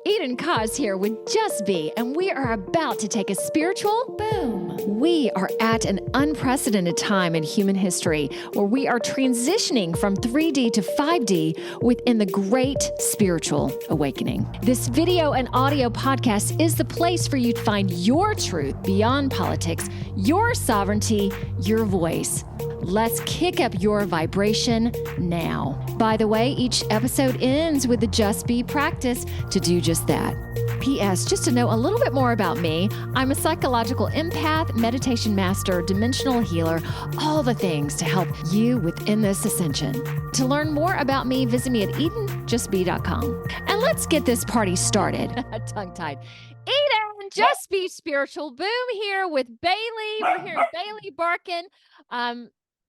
Eden Koz here with Just Be, and we are about to take a spiritual boom. We are at an unprecedented time in human history where we are transitioning from 3D to 5D within the great spiritual awakening. This video and audio podcast is the place for you to find your truth beyond politics, your sovereignty, your voice. Let's kick up your vibration now. By the way, each episode ends with the Just Be practice to do just that. P.S. Just to know a little bit more about me, I'm a psychological empath, meditation master, dimensional healer, all the things to help you within this ascension. To learn more about me, visit me at edenjustbe.com. And let's get this party started. Tongue-tied. Eden, Just Be Spiritual Boom here with Bailey. We're here at Bailey Barkin.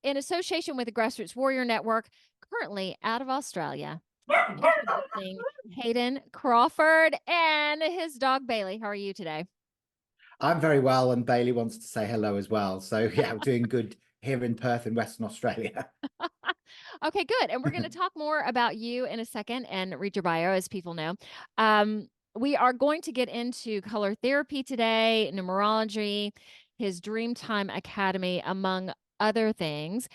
In association with the Grassroots Warrior Network, currently out of Australia. Introducing Hayden Crawford and his dog Bailey. How are you today? I'm very well, and Bailey wants to say hello as well. So yeah, we're doing good here in Perth in Western Australia. Okay, good. And we're going to talk more about you in a second and read your bio, as people know. We are going to get into color therapy today, numerology, his Dreem Time Academy, among other things.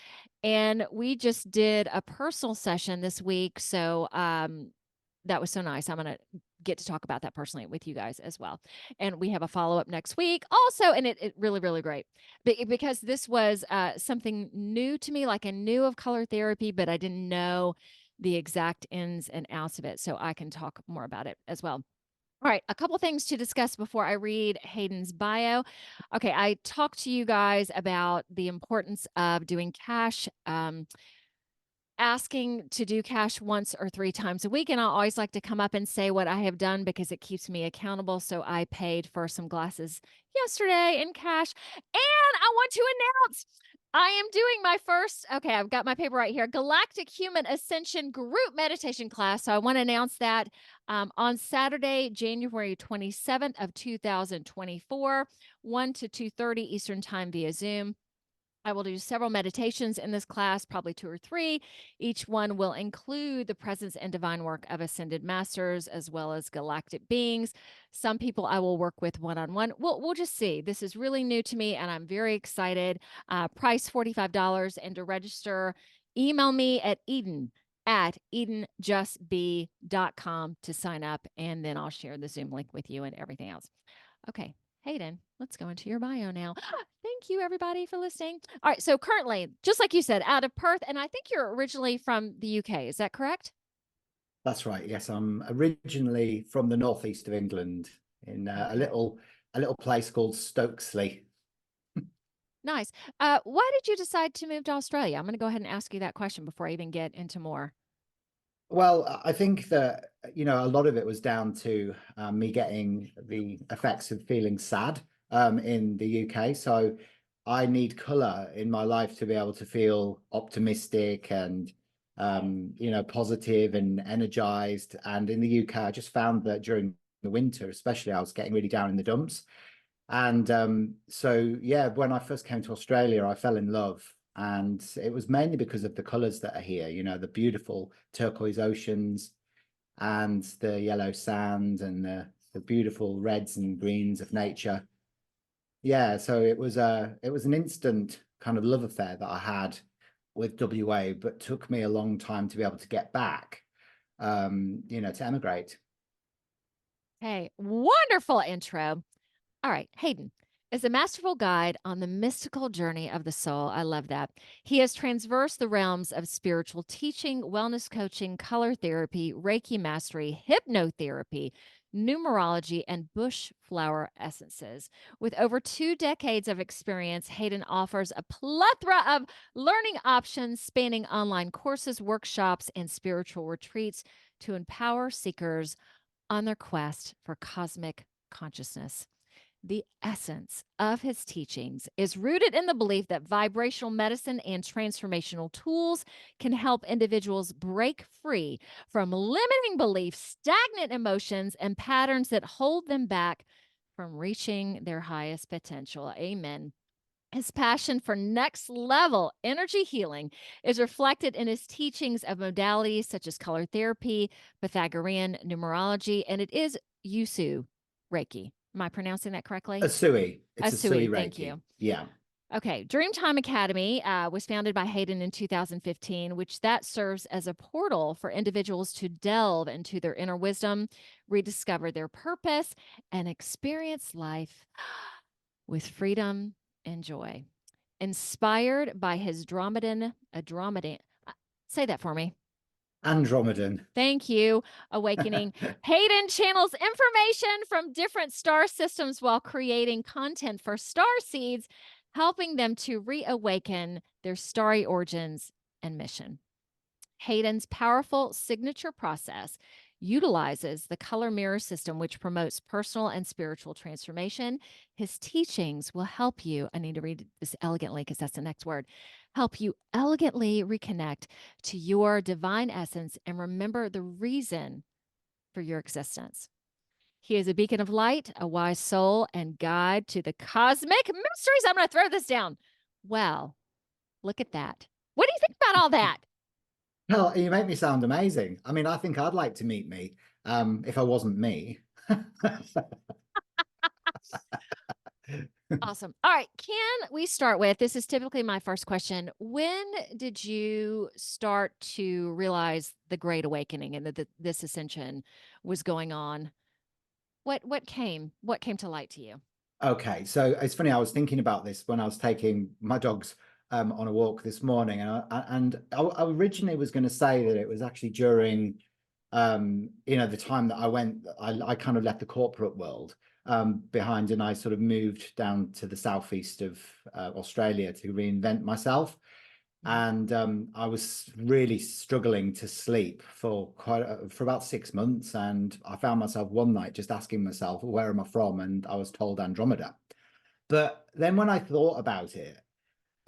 And we just did a personal session this week. So that was so nice. I'm going to get to talk about that personally with you guys as well. And we have a follow-up next week also. And it really, really great because this was something new to me. Like I knew of color therapy, but I didn't know the exact ins and outs of it. So I can talk more about it as well. All right, a couple things to discuss before I read Hayden's bio. Okay, I talked to you guys about the importance of doing cash, asking to do cash once or 3 times a week. And I always like to come up and say what I have done because it keeps me accountable. So I paid for some glasses yesterday in cash. And I want to announce I am doing my first, okay, I've got my paper right here, Galactic Human Ascension Group Meditation class. So I want to announce that on Saturday, January 27th of 2024, 1 to 2:30 Eastern Time via Zoom. I will do several meditations in this class, probably 2 or 3. Each one will include the presence and divine work of ascended masters as well as galactic beings. Some people I will work with one-on-one. We'll just see. This is really new to me, and I'm very excited. Price $45, and to register, email me at edenjustbe.com to sign up, and then I'll share the Zoom link with you and everything else. Okay. Hayden, let's go into your bio now. Thank you, everybody, for listening. All right. So currently, just like you said, out of Perth, and I think you're originally from the UK. Is that correct? That's right. Yes, I'm originally from the northeast of England in a little place called Stokesley. Nice. Why did you decide to move to Australia? I'm going to go ahead and ask you that question before I even get into more. Well, I think that, a lot of it was down to me getting the effects of feeling sad in the UK. So I need colour in my life to be able to feel optimistic and, positive and energized. And in the UK, I just found that during the winter, especially, I was getting really down in the dumps. And so, yeah, when I first came to Australia, I fell in love. And it was mainly because of the colors that are here, the beautiful turquoise oceans and the yellow sand and the beautiful reds and greens of nature. Yeah, so it was an instant kind of love affair that I had with WA, but took me a long time to be able to get back, to emigrate. Hey, wonderful intro. All right, Hayden is a masterful guide on the mystical journey of the soul. I love that. He has traversed the realms of spiritual teaching, wellness coaching, color therapy, Reiki mastery, hypnotherapy, numerology, and bush flower essences. With over 2 decades of experience, Hayden offers a plethora of learning options spanning online courses, workshops, and spiritual retreats to empower seekers on their quest for cosmic consciousness. The essence of his teachings is rooted in the belief that vibrational medicine and transformational tools can help individuals break free from limiting beliefs, stagnant emotions, and patterns that hold them back from reaching their highest potential. Amen. His passion for next level energy healing is reflected in his teachings of modalities such as color therapy, Pythagorean numerology, and it is Yusu Reiki. Am I pronouncing that correctly? Asui. It's Asui, Asui thank Reiki. you. Yeah. Okay, Dream Time Academy was founded by Hayden in 2015, which that serves as a portal for individuals to delve into their inner wisdom, rediscover their purpose, and experience life with freedom and joy. Inspired by his Andromedan, say that for me. Andromedan. Thank you. Awakening. Hayden channels information from different star systems while creating content for starseeds, helping them to reawaken their starry origins and mission. Hayden's powerful signature process utilizes the color mirror system, which promotes personal and spiritual transformation. His teachings will help you. I need to read this elegantly because that's the next word. Help you elegantly reconnect to your divine essence and remember the reason for your existence. He is a beacon of light, a wise soul, and guide to the cosmic mysteries. I'm going to throw this down. Well, look at that. What do you think about all that? Well, you make me sound amazing. I mean, I think I'd like to meet me if I wasn't me. Awesome. All right. Can we start with this? Is typically my first question. When did you start to realize the Great Awakening and that this ascension was going on? What came to light to you? Okay, so it's funny. I was thinking about this when I was taking my dogs on a walk this morning, and I originally was going to say that it was actually during the time that I kind of left the corporate world behind, and I sort of moved down to the southeast of Australia to reinvent myself. And I was really struggling to sleep for about 6 months, and I found myself one night just asking myself, where am I from? And I was told Andromeda. But then when I thought about it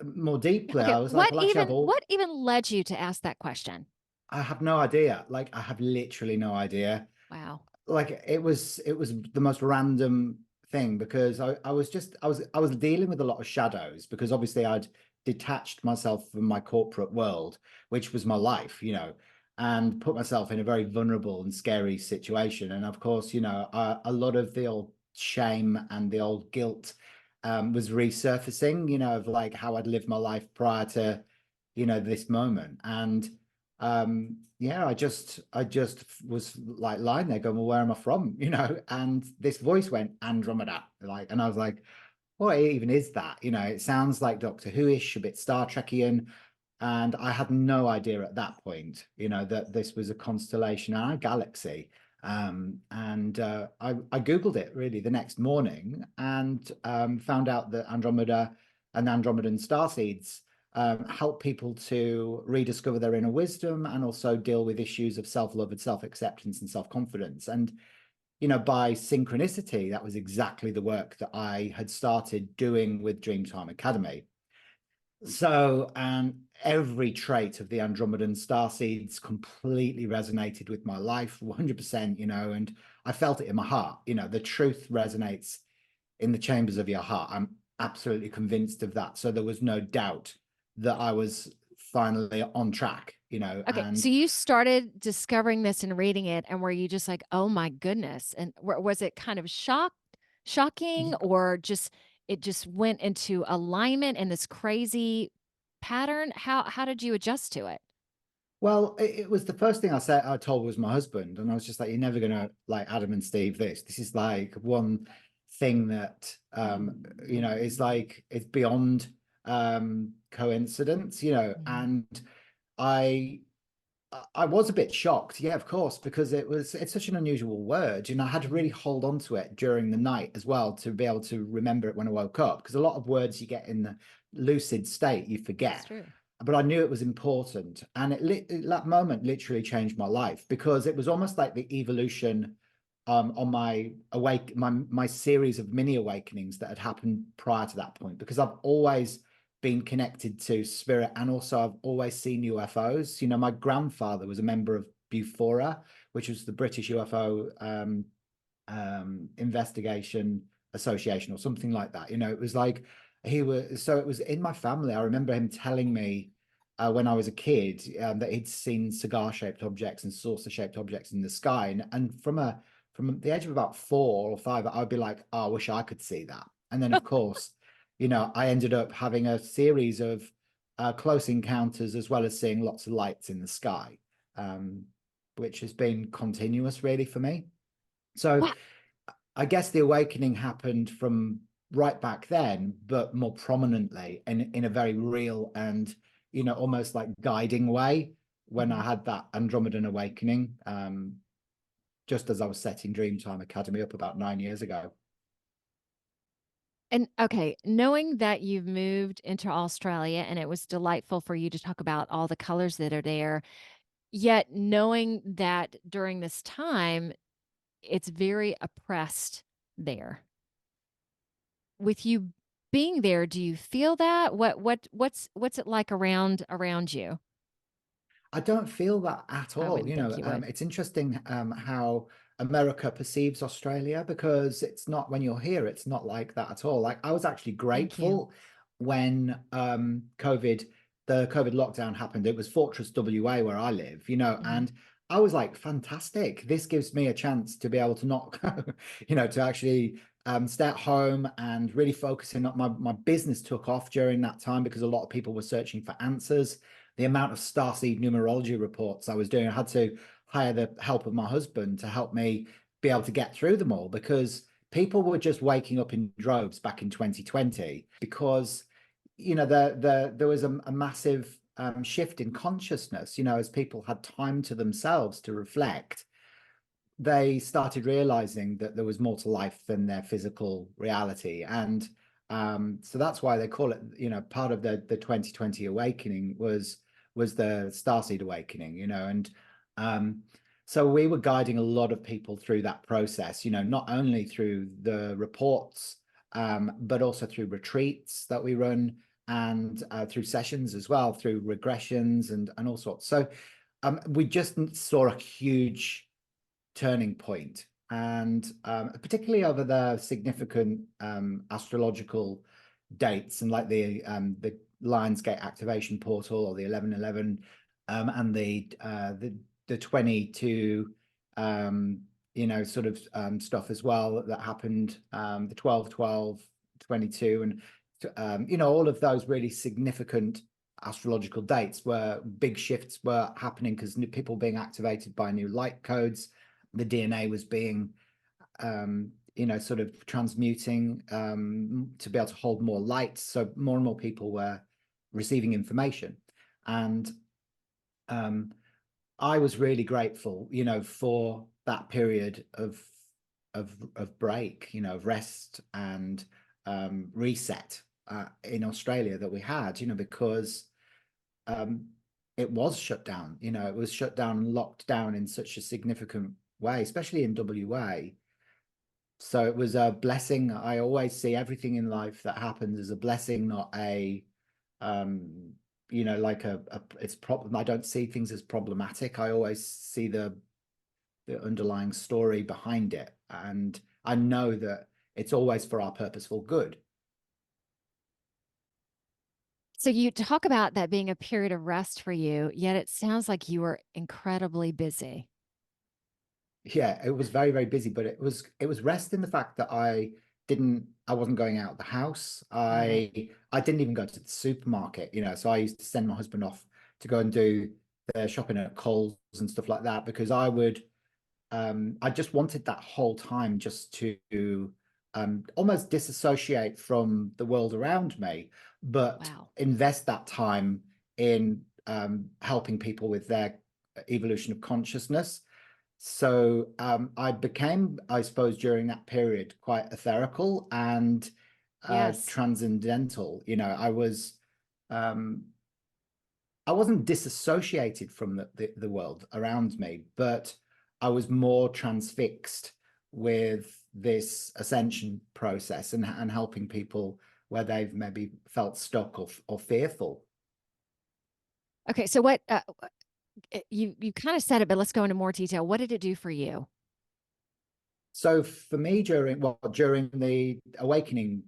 more deeply, Okay. I was like, well, actually, What even led you to ask that question? I have no idea. Like, I have literally no idea. Wow. Like, it was the most random thing, because I was dealing with a lot of shadows, because obviously I'd detached myself from my corporate world, which was my life, and put myself in a very vulnerable and scary situation. And of course, a lot of the old shame and the old guilt was resurfacing, of like how I'd lived my life prior to, this moment. And yeah, I just was like lying there going, well, where am I from? And this voice went Andromeda, and I was like, what even is that? It sounds like Doctor Who-ish, a bit Star Trekian. And I had no idea at that point, that this was a constellation and a galaxy. I Googled it really the next morning, and found out that Andromeda and Andromedan starseeds help people to rediscover their inner wisdom, and also deal with issues of self-love and self-acceptance and self-confidence. And by synchronicity, that was exactly the work that I had started doing with Dreem Time Academy. So, every trait of the Andromedan starseeds completely resonated with my life, 100%, and I felt it in my heart. The truth resonates in the chambers of your heart. I'm absolutely convinced of that. So there was no doubt that I was finally on track, Okay. and So you started discovering this and reading it, and were you just like, oh my goodness? And was it kind of shocking, or it just went into alignment in this crazy pattern? How did you adjust to it? well, it was the first thing I told was my husband, and I was just like, you're never gonna like Adam and Steve this. This is like one thing that is like, it's beyond coincidence, and I I was a bit shocked, yeah, of course, because it's such an unusual word, and I had to really hold on to it during the night as well to be able to remember it when I woke up, because a lot of words you get in the lucid state you forget. That's true. But I knew it was important, and that moment literally changed my life, because it was almost like the evolution on my series of mini awakenings that had happened prior to that point, because I've always been connected to spirit, and also I've always seen UFOs. My grandfather was a member of Bufora, which was the British UFO investigation association or something like that. It was like it was in my family. I remember him telling me when I was a kid that he'd seen cigar-shaped objects and saucer-shaped objects in the sky, and from the age of about 4 or 5, I'd be like, oh, I wish I could see that. And then, of course, I ended up having a series of close encounters, as well as seeing lots of lights in the sky, which has been continuous really for me. So I guess the awakening happened from right back then, but more prominently in a very real and, almost like guiding way when I had that Andromedan awakening, just as I was setting Dreem Time Academy up about 9 years ago. And okay, knowing that you've moved into Australia and it was delightful for you to talk about all the colors that are there, yet knowing that during this time, it's very oppressed there. With you being there, do you feel that? What's it like around you? I don't feel that at I all. wouldn't think you would. It's interesting how America perceives Australia, because it's not, when you're here, it's not like that at all. Like, I was actually Thank you. grateful when the COVID lockdown happened. It was Fortress WA where I live, and I was like, fantastic. This gives me a chance to be able to not, to actually stay at home and really focus in. My business took off during that time because a lot of people were searching for answers. The amount of starseed numerology reports I was doing, I had to hire the help of my husband to help me be able to get through them all, because people were just waking up in droves back in 2020, because there was a massive shift in consciousness, as people had time to themselves to reflect. They started realizing that there was more to life than their physical reality. And so that's why they call it, part of the 2020 awakening was the starseed awakening, and so we were guiding a lot of people through that process, not only through the reports, but also through retreats that we run, and through sessions as well, through regressions and all sorts. So we just saw a huge turning point, and particularly over the significant astrological dates, and like the Lionsgate activation portal, or the 1111, and the 22 sort of stuff as well that happened, the 12-12, 22, and all of those really significant astrological dates where big shifts were happening, because people being activated by new light codes. The DNA was being sort of transmuting to be able to hold more light. So more and more people were receiving information. And I was really grateful, for that period of break, of rest and reset in Australia that we had, because it was shut down. It was shut down and locked down in such a significant way, especially in WA. So it was a blessing. I always see everything in life that happens as a blessing, not a like it's problem. I don't see things as problematic. I always see the underlying story behind it, and I know that it's always for our purposeful good. So you talk about that being a period of rest for you, yet it sounds like you were incredibly busy. Yeah, it was very, very busy, but it was rest in the fact that I wasn't going out of the house. Got it. I didn't even go to the supermarket, so I used to send my husband off to go and do the shopping at Coles and stuff like that, because I just wanted that whole time just to almost disassociate from the world around me, but Wow. invest that time in helping people with their evolution of consciousness. So I became, I suppose, during that period, quite etherical and Yes. transcendental. I wasn't disassociated from the world around me, but I was more transfixed with this ascension process, and helping people where they've maybe felt stuck or fearful. Okay. So what you kind of said it, but let's go into more detail. What did it do for you? So for me, during the awakening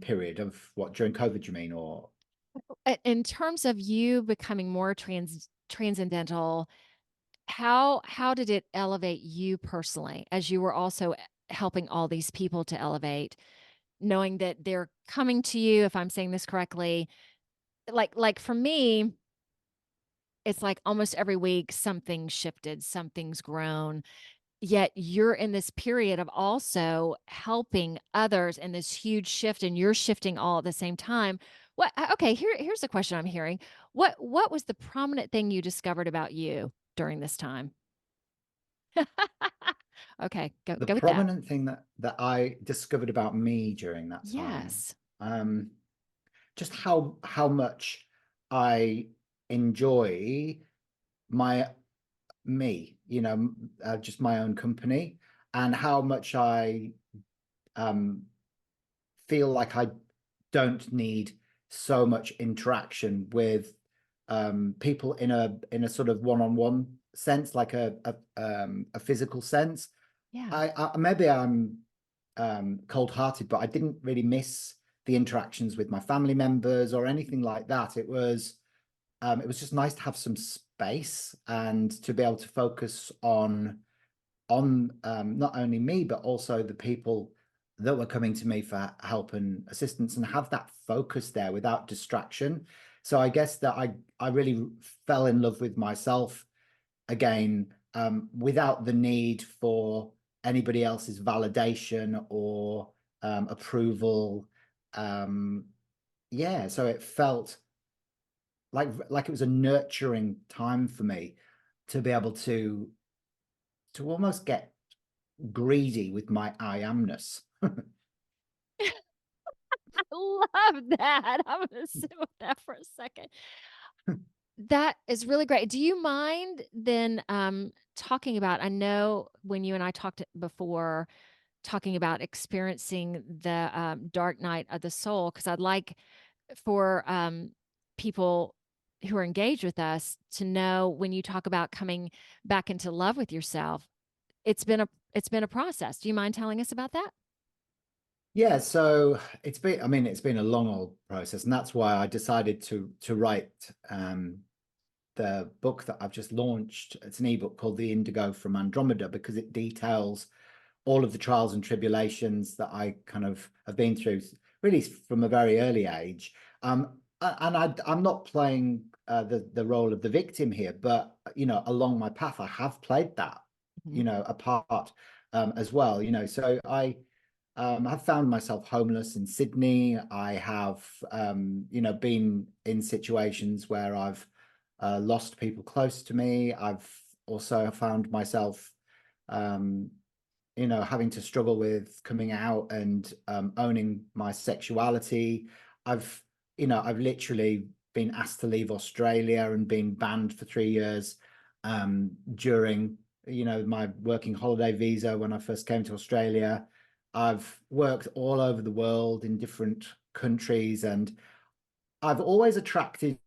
period of during COVID, you mean, or In terms of you becoming more transcendental, how did it elevate you personally as you were also helping all these people to elevate, knowing that they're coming to you, if I'm saying this correctly? Like for me, it's like almost every week something's shifted, something's grown. Yet you're in this period of also helping others in this huge shift, and you're shifting all at the same time. Okay, here's a question I'm hearing. What was the prominent thing you discovered about you during this time? Okay, The go with that. prominent thing that I discovered about me during that time, Yes. um, just how much I enjoy my me, just my own company, and how much I um, feel like I don't need so much interaction with people in a sort of one-on-one sense, like a physical sense. Yeah. I maybe I'm cold-hearted, but I didn't really miss the interactions with my family members or anything like that. It was just nice to have some space and to be able to focus on not only me but also the people that were coming to me for help and assistance, and have that focus there without distraction. So I guess that I really fell in love with myself again, without the need for anybody else's validation or approval. Um, yeah, so it felt like it was a nurturing time for me to be able to almost get greedy with my I amness. I love that. I'm gonna sit with that for a second. That is really great. Do you mind then talking about, I know when you and I talked before, talking about experiencing the dark night of the soul, because I'd like for people who are engaged with us to know, when you talk about coming back into love with yourself, it's been a process. Do you mind telling us about that? Yeah, so it's been a long old process, and that's why I decided to write the book that I've just launched. It's an ebook called The Indigo from Andromeda, because it details all of the trials and tribulations that I kind of have been through, really from a very early age. I'm not playing the role of the victim here, but along my path, I have played that, Mhm. a part as well. So I've found myself homeless in Sydney. I have, been in situations where I've lost people close to me. I've also found myself, um, having to struggle with coming out and owning my sexuality. I've, I've literally been asked to leave Australia and been banned for 3 years during, my working holiday visa when I first came to Australia. I've worked all over the world in different countries, and I've always attracted,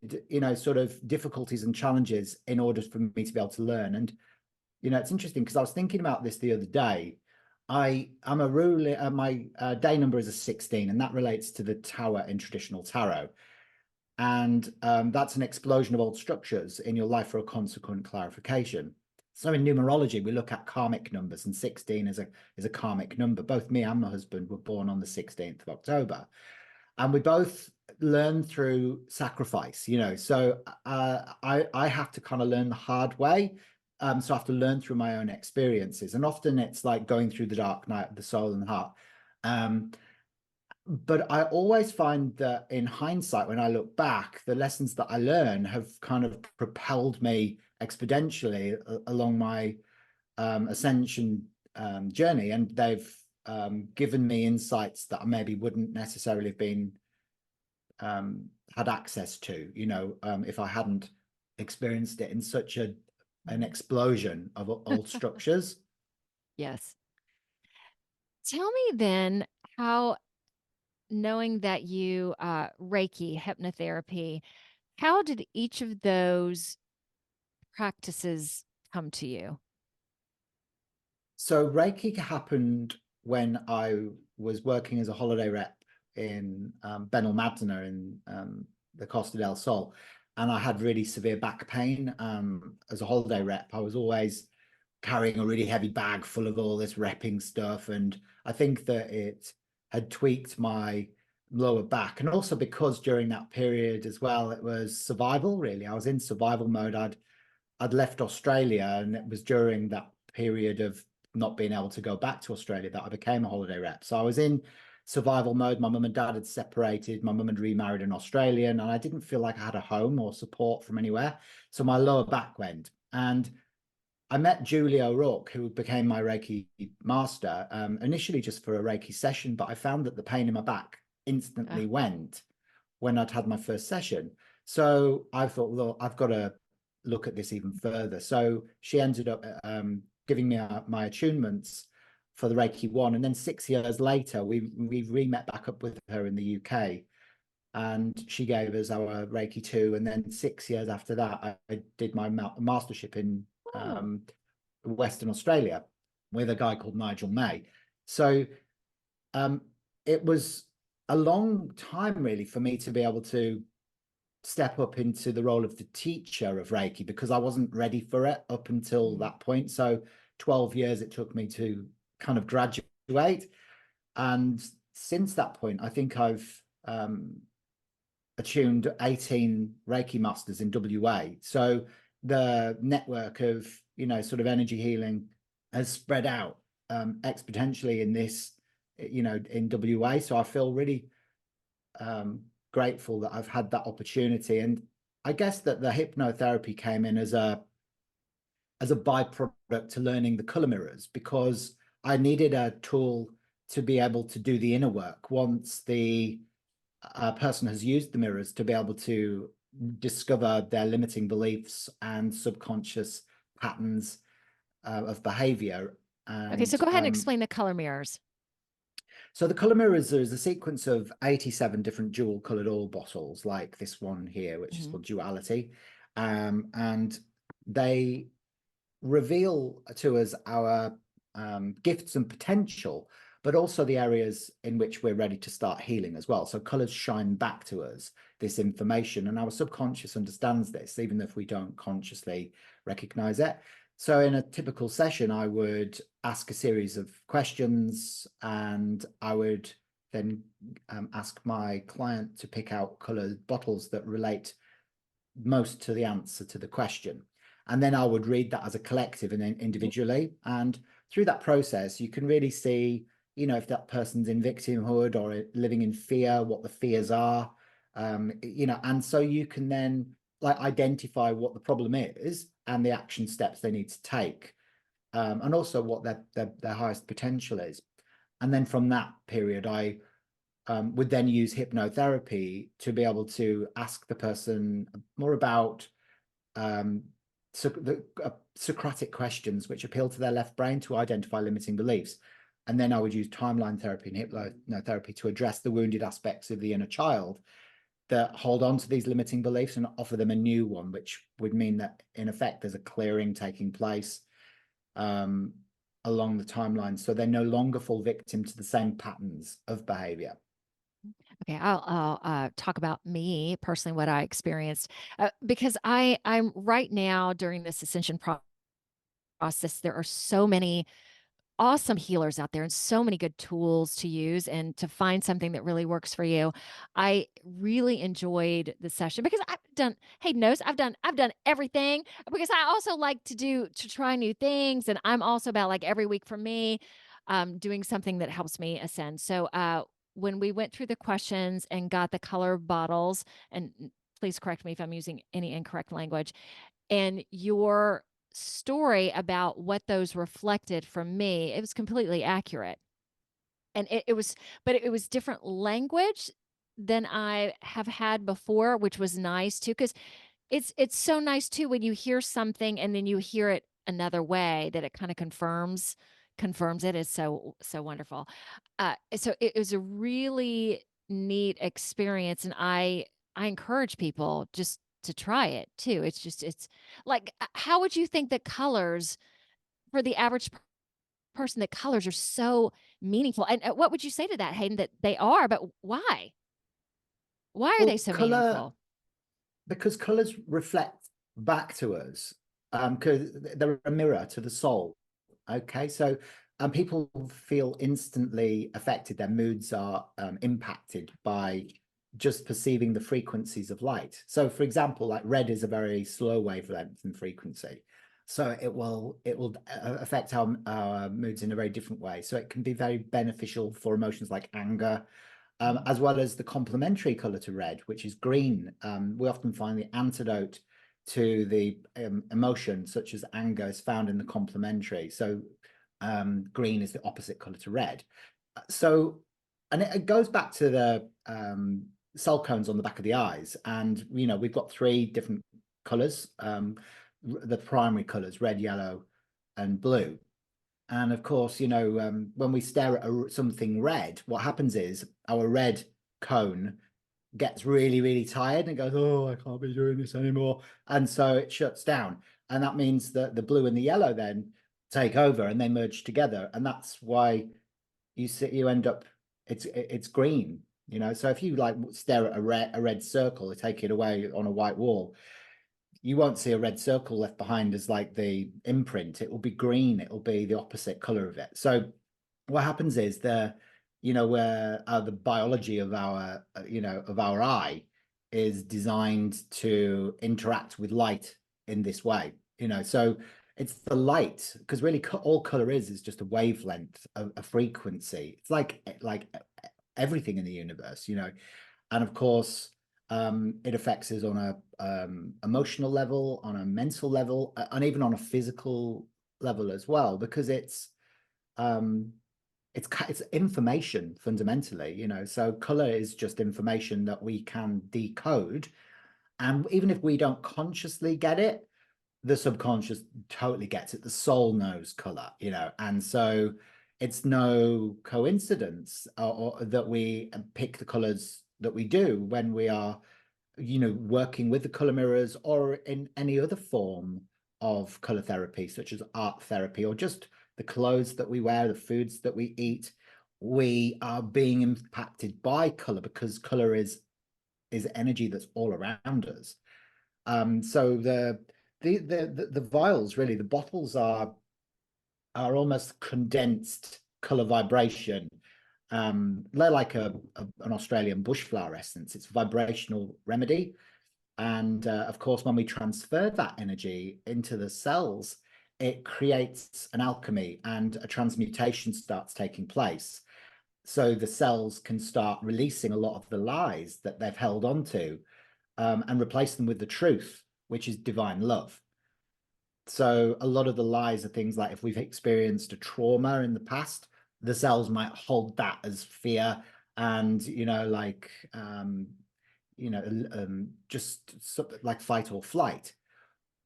sort of difficulties and challenges in order for me to be able to learn. And it's interesting because I was thinking about this the other day. I'm a ruler. My day number is a 16, and that relates to the tower in traditional tarot. And that's an explosion of old structures in your life for a consequent clarification. So in numerology, we look at karmic numbers, and 16 is a karmic number. Both me and my husband were born on the 16th of October, and we both learn through sacrifice. So I have to kind of learn the hard way. So I have to learn through my own experiences, and often it's like going through the dark night of the soul and heart. Um, but I always find that in hindsight, when I look back, the lessons that I learn have kind of propelled me exponentially along my ascension journey, and they've given me insights that I maybe wouldn't necessarily have been had access to, if I hadn't experienced it in such an explosion of old structures. Yes. Tell me then how, knowing that you Reiki, hypnotherapy, how did each of those practices come to you? So Reiki happened when I was working as a holiday rep in Benalmádena in the Costa del Sol. and I had really severe back pain. As a holiday rep, I was always carrying a really heavy bag full of all this repping stuff. And I think that it had tweaked my lower back. And also because during that period as well, it was survival, really. I was in survival mode. I'd left Australia, and it was during that period of not being able to go back to Australia that I became a holiday rep. So I was in survival mode. My mum and dad had separated. My mum had remarried an Australian, and I didn't feel like I had a home or support from anywhere. So my lower back went. And I met Julie O'Rourke, who became my Reiki master, initially just for a Reiki session, but I found that the pain in my back instantly went when I'd had my first session. So I thought, look, I've got to look at this even further. So she ended up giving me my attunements for the Reiki 1. And then 6 years later, we re-met back up with her in the UK. And she gave us our Reiki 2. And then 6 years after that, I did my mastership in Western Australia with a guy called Nigel May. So it was a long time really for me to be able to step up into the role of the teacher of Reiki, because I wasn't ready for it up until that point. So 12 years it took me to kind of graduate. And since that point, I think I've attuned 18 Reiki masters in WA. So the network of, sort of energy healing has spread out exponentially in this, in WA. So I feel really grateful that I've had that opportunity. And I guess that the hypnotherapy came in as a byproduct to learning the color mirrors, because I needed a tool to be able to do the inner work once the person has used the mirrors, to be able to discover their limiting beliefs and subconscious patterns of behavior. And, okay, so go ahead and explain the color mirrors. So the color mirrors is a sequence of 87 different dual colored oil bottles, like this one here, which is called duality. And they reveal to us our gifts and potential, but also the areas in which we're ready to start healing as well. So colors shine back to us this information, and our subconscious understands this, even if we don't consciously recognize it. So in a typical session, I would ask a series of questions, and I would then ask my client to pick out colored bottles that relate most to the answer to the question. And then I would read that as a collective and then individually. And through that process, you can really see, if that person's in victimhood or living in fear, what the fears are, and so you can then identify what the problem is and the action steps they need to take, and also what their highest potential is. And then from that period, I would then use hypnotherapy to be able to ask the person more about Socratic questions which appeal to their left brain to identify limiting beliefs. And then I would use timeline therapy and hypnotherapy to address the wounded aspects of the inner child that hold on to these limiting beliefs and offer them a new one, which would mean that in effect there's a clearing taking place along the timeline, so they're no longer fall victim to the same patterns of behavior. Okay, I'll talk about me personally, what I experienced, because I'm right now during this ascension process. There are so many awesome healers out there and so many good tools to use and to find something that really works for you. I really enjoyed the session because I've done, Hayden knows, I've done everything, because I also like to try new things. And I'm also about, like, every week for me, doing something that helps me ascend. So when we went through the questions and got the color bottles, and please correct me if I'm using any incorrect language, and your story about what those reflected from me, it was completely accurate. And it was, but it was different language than I have had before, which was nice too, because it's so nice too when you hear something and then you hear it another way, that it kind of confirms it. Is so wonderful. So it was a really neat experience, and I encourage people just to try it too. It's like, how would you think that colors, for the average person, that colors are so meaningful? And what would you say to that, Hayden? That they are, but why? Why are they so meaningful? because colors reflect back to us, because they're a mirror to the soul. Okay, so people feel instantly affected. Their moods are impacted by just perceiving the frequencies of light. So, for example, like red is a very slow wavelength and frequency, so it will affect our moods in a very different way. So it can be very beneficial for emotions like anger, as well as the complementary color to red, which is green. We often find the antidote to the emotion, such as anger, is found in the complementary. So green is the opposite color to red. So, and it goes back to the cell cones on the back of the eyes. And, we've got three different colors, the primary colors, red, yellow, and blue. And of course, when we stare at something red, what happens is our red cone gets really, really tired and goes, oh, I can't be doing this anymore. And so it shuts down. And that means that the blue and the yellow then take over and they merge together. And that's why you end up, it's green, So if you like stare at a red circle, take it away on a white wall, you won't see a red circle left behind as like the imprint. It will be green. It will be the opposite color of it. So what happens is where the biology of our eye is designed to interact with light in this way. So it's the light, because really all color is just a wavelength, a frequency. It's like everything in the universe, and of course it affects us on a emotional level, on a mental level, and even on a physical level as well, because it's information fundamentally, so color is just information that we can decode, and even if we don't consciously get it, the subconscious totally gets it. The soul knows color, and so it's no coincidence or that we pick the colors that we do when we are working with the color mirrors or in any other form of color therapy, such as art therapy, or just the clothes that we wear, the foods that we eat. We are being impacted by color because color is energy that's all around us. So the vials, really, the bottles are almost condensed color vibration. They're like an Australian bushflower essence. It's a vibrational remedy. And of course, when we transfer that energy into the cells, it creates an alchemy and a transmutation starts taking place. So the cells can start releasing a lot of the lies that they've held onto, and replace them with the truth, which is divine love. So a lot of the lies are things like, if we've experienced a trauma in the past, the cells might hold that as fear, and just like fight or flight,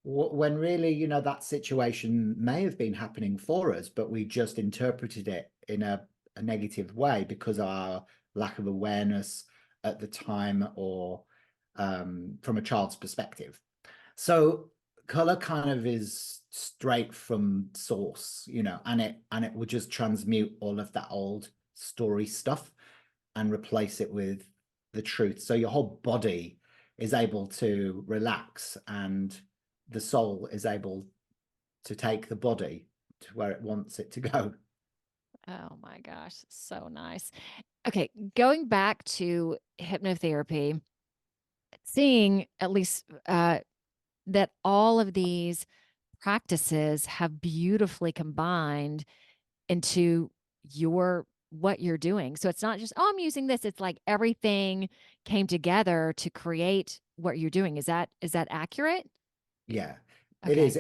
when really that situation may have been happening for us, but we just interpreted it in a negative way because of our lack of awareness at the time, or from a child's perspective. So color kind of is straight from source, and it will just transmute all of that old story stuff and replace it with the truth. So your whole body is able to relax, and the soul is able to take the body to where it wants it to go. Oh my gosh, so nice. Okay, going back to hypnotherapy, seeing at least that all of these practices have beautifully combined into what you're doing. So it's not just, oh, I'm using this. It's like everything came together to create what you're doing. Is that accurate? Yeah, it Okay. is.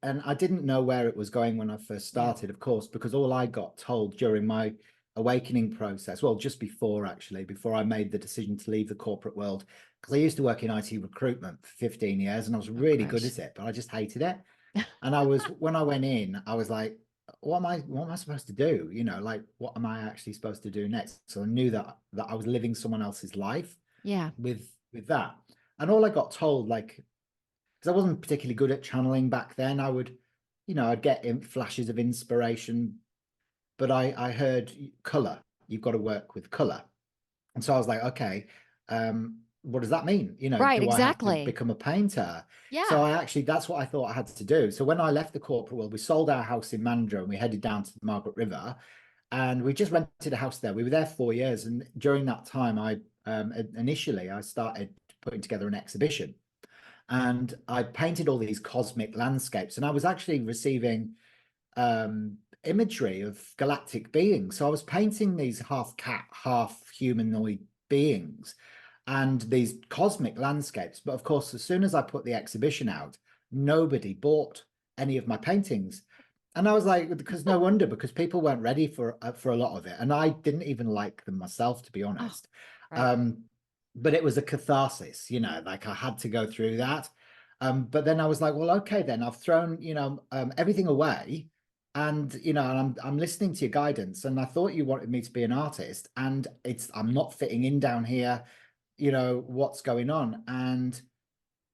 And I didn't know where it was going when I first started, of course, because all I got told during my awakening process, well, just before I made the decision to leave the corporate world, because I used to work in IT recruitment for 15 years and I was really good at it, but I just hated it. And when I went in, I was like, what am I supposed to do? Like, what am I actually supposed to do next? So I knew that I was living someone else's life Yeah. with that. And all I got told, like, because I wasn't particularly good at channeling back then, I'd get in flashes of inspiration, but I heard color. You've got to work with color. And so I was like, okay, what does that mean? Right, Do I have to exactly. become a painter? So Yeah. I actually, that's what I thought I had to do. So when I left the corporate world, we sold our house in Mandra and we headed down to the Margaret River, and we just rented a house there. We were there 4 years. And during that time, initially I started putting together an exhibition, and I painted all these cosmic landscapes, and I was actually receiving imagery of galactic beings. So I was painting these half cat, half humanoid beings and these cosmic landscapes. But of course, as soon as I put the exhibition out, nobody bought any of my paintings. And I was like, because no wonder, because people weren't ready for a lot of it. And I didn't even like them myself, to be Oh, honest. right. But it was a catharsis, like I had to go through that. But then I was like, well, okay, then I've thrown, everything away, and I'm listening to your guidance, and I thought you wanted me to be an artist, and I'm not fitting in down here, what's going on? And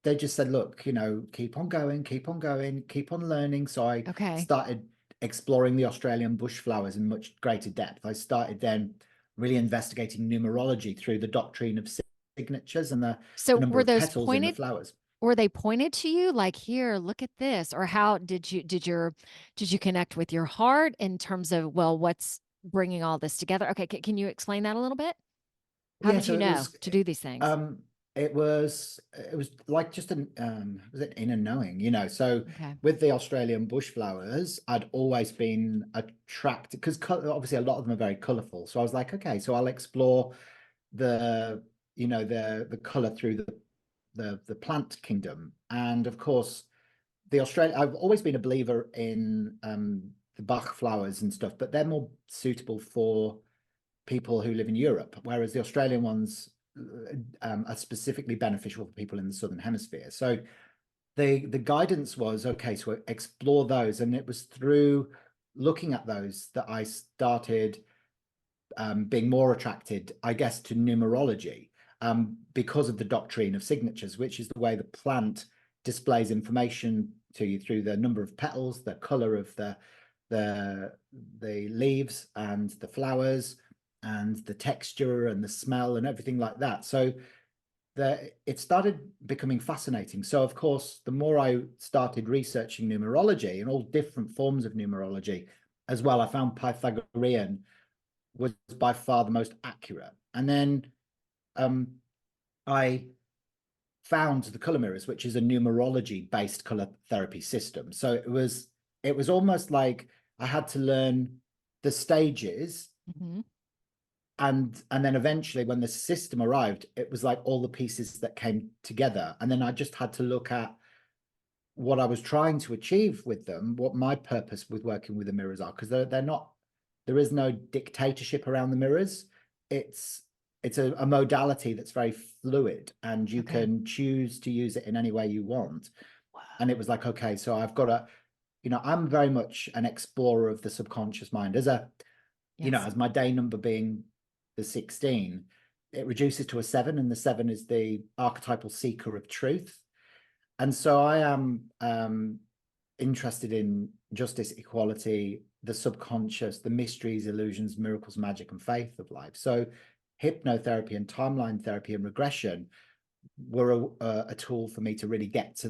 they just said, look, keep on going, keep on going, keep on learning. So I Okay. started exploring the Australian bush flowers in much greater depth. I started then really investigating numerology through the doctrine of signatures and the So number were of those petals in the pointed flowers. were they pointed to you like, here, look at this? Or how did you connect with your heart in terms of, well, what's bringing all this together? Okay, can you explain that a little bit? How Yeah, did so you it know was to do these things? um it was like just an was it inner knowing, so Okay. with the Australian bush flowers, I'd always been attracted because obviously a lot of them are very colorful. So I was like, okay, so I'll explore the the color through the plant kingdom. And of course, I've always been a believer in the Bach flowers and stuff, but they're more suitable for people who live in Europe, whereas the Australian ones are specifically beneficial for people in the Southern Hemisphere. So the guidance was, okay, so explore those. And it was through looking at those that I started being more attracted, I guess, to numerology, because of the doctrine of signatures, which is the way the plant displays information to you through the number of petals, the color of the leaves and the flowers, and the texture and the smell and everything like that. So it started becoming fascinating. So of course, the more I started researching numerology and all different forms of numerology as well, I found Pythagorean was by far the most accurate. And then I found the color mirrors, which is a numerology based color therapy system. So it was almost like I had to learn the stages, Mm-hmm. and then eventually when the system arrived, it was like all the pieces that came together. And then I just had to look at what I was trying to achieve with them, what my purpose with working with the mirrors are, because they're not, there is no dictatorship around the mirrors. It's a modality that's very fluid, and you Okay. can choose to use it in any way you want. Wow. And it was like, okay, so I've got to, I'm very much an explorer of the subconscious mind. Yes. As my day number being the 16, it reduces to a 7, and the 7 is the archetypal seeker of truth. And so I am interested in justice, equality, the subconscious, the mysteries, illusions, miracles, magic, and faith of life. So hypnotherapy and timeline therapy and regression were a tool for me to really get to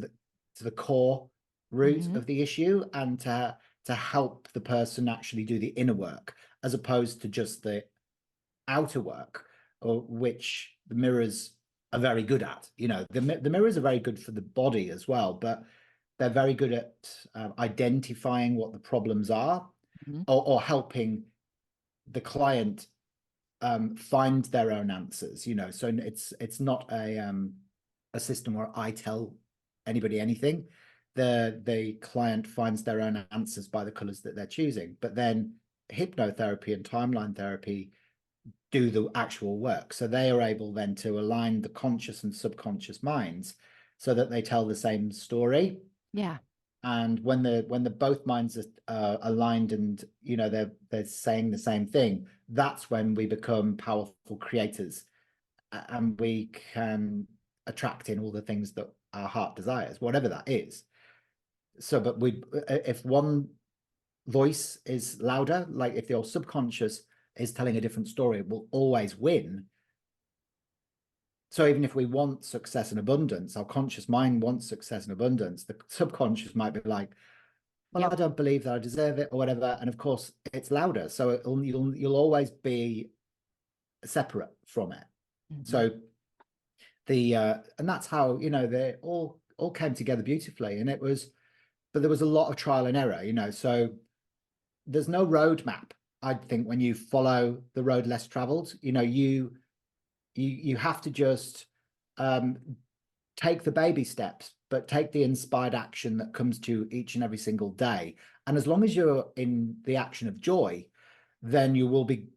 the core root Mm-hmm. of the issue, and to help the person actually do the inner work as opposed to just the outer work, or which the mirrors are very good at. The mirrors are very good for the body as well, but they're very good at identifying what the problems are, Mm-hmm. or helping the client find their own answers. So it's not a system where I tell anybody anything. The client finds their own answers by the colors that they're choosing. But then hypnotherapy and timeline therapy do the actual work. So they are able then to align the conscious and subconscious minds so that they tell the same story. Yeah. And when the both minds are aligned, and they're saying the same thing, that's when we become powerful creators, and we can attract in all the things that our heart desires, whatever that is. So, but if one voice is louder, like if your subconscious is telling a different story, it will always win So even if we want success and abundance, our conscious mind wants success and abundance, the subconscious might be like, well, I don't believe that I deserve it or whatever. And of course, it's louder. So you'll always be separate from it. So and that's how, they all came together beautifully. And but there was a lot of trial and error, so there's no roadmap. I think when you follow the road less traveled, you have to just take the baby steps, but take the inspired action that comes to you each and every single day. And as long as you're in the action of joy, then you will be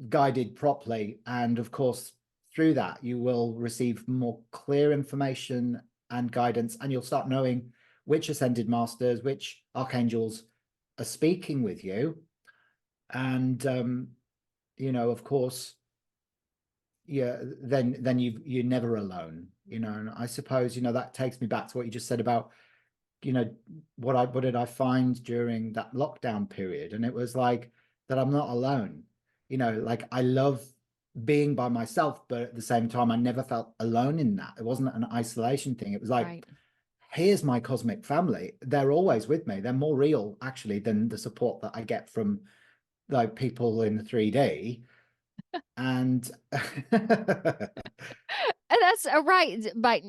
guided properly. And of course, through that, you will receive more clear information and guidance, and you'll start knowing which ascended masters, which archangels are speaking with you. And, of course, yeah, then you're never alone, and I suppose, that takes me back to what you just said about, what did I find during that lockdown period? And it was like that I'm not alone, like I love being by myself, but at the same time, I never felt alone in that. It wasn't an isolation thing. It was like, here's my cosmic family. They're always with me. They're more real actually than the support that I get from like people in the 3D. And that's right. By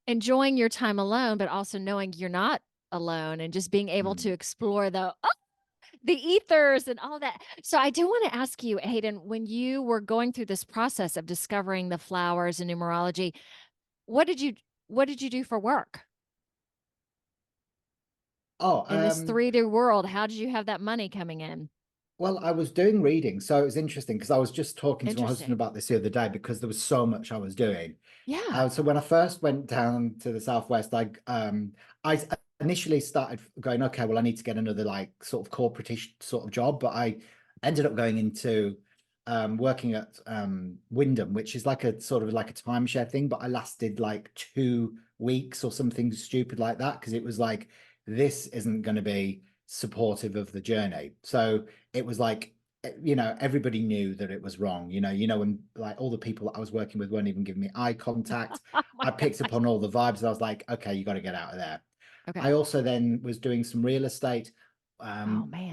enjoying your time alone, but also knowing you're not alone and just being able to explore the ethers and all that. So I do want to ask you, Hayden, when you were going through this process of discovering the flowers and numerology, what did you do for work? In this 3D world, how did you have that money coming in? Well, I was doing reading, so it was interesting because I was just talking to my husband about this the other day because there was so much I was doing. Yeah. So when I first went down to the Southwest, I initially started going, okay, well, I need to get another like sort of corporate-ish sort of job, but I ended up going into working at Wyndham, which is like a sort of like a timeshare thing, but I lasted like 2 weeks or something stupid like that because it was like, this isn't going to be supportive of the journey. So it was like, everybody knew that it was wrong, when like all the people that I was working with weren't even giving me eye contact. I picked up on all the vibes and I was like, okay, you got to get out of there. I also then was doing some real estate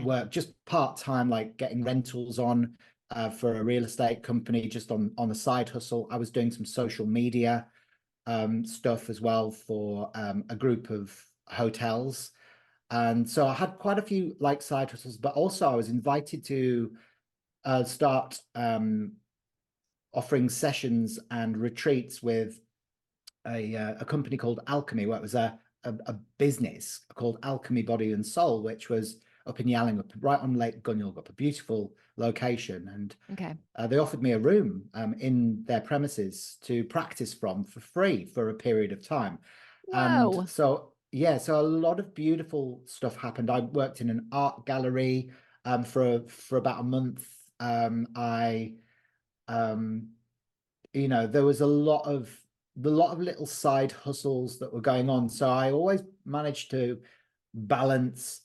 work, just part-time, like getting rentals on for a real estate company, just on a side hustle. I was doing some social media stuff as well for a group of hotels. And so I had quite a few like side hustles, but also I was invited to start offering sessions and retreats with a company called Alchemy, where it was a business called Alchemy Body and Soul, which was up in Yallingup, right on Lake Gunyulgup, a beautiful location. And they offered me a room in their premises to practice from for free for a period of time. Whoa. And so, yeah, so a lot of beautiful stuff happened. I worked in an art gallery for about a month. There was a lot of little side hustles that were going on. So I always managed to balance.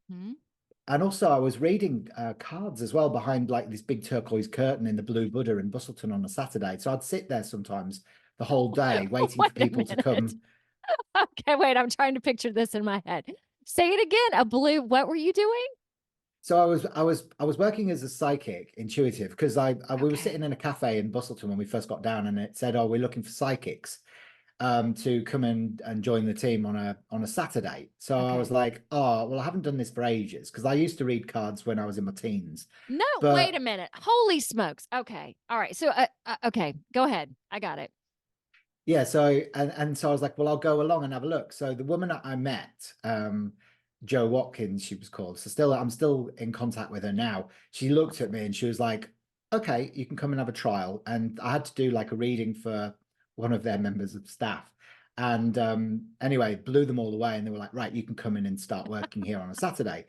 And also I was reading cards as well behind like this big turquoise curtain in the Blue Buddha in Bustleton on a Saturday. So I'd sit there sometimes the whole day waiting for people to come. Okay, wait, I'm trying to picture this in my head. Say it again. What were you doing? So I was working as a psychic intuitive because we were sitting in a cafe in Bustleton when we first got down, and it said, oh, we're looking for psychics to come and join the team on a Saturday. So I was like, oh, well, I haven't done this for ages because I used to read cards when I was in my teens. No, wait a minute. Holy smokes. Okay. All right. So okay, go ahead. I got it. Yeah, so and so I was like, well, I'll go along and have a look. So the woman that I met, Joe Watkins, she was called. So I'm still in contact with her now. She looked at me and she was like, okay, you can come and have a trial. And I had to do like a reading for one of their members of staff. And anyway, blew them all away. And they were like, right, you can come in and start working here on a Saturday.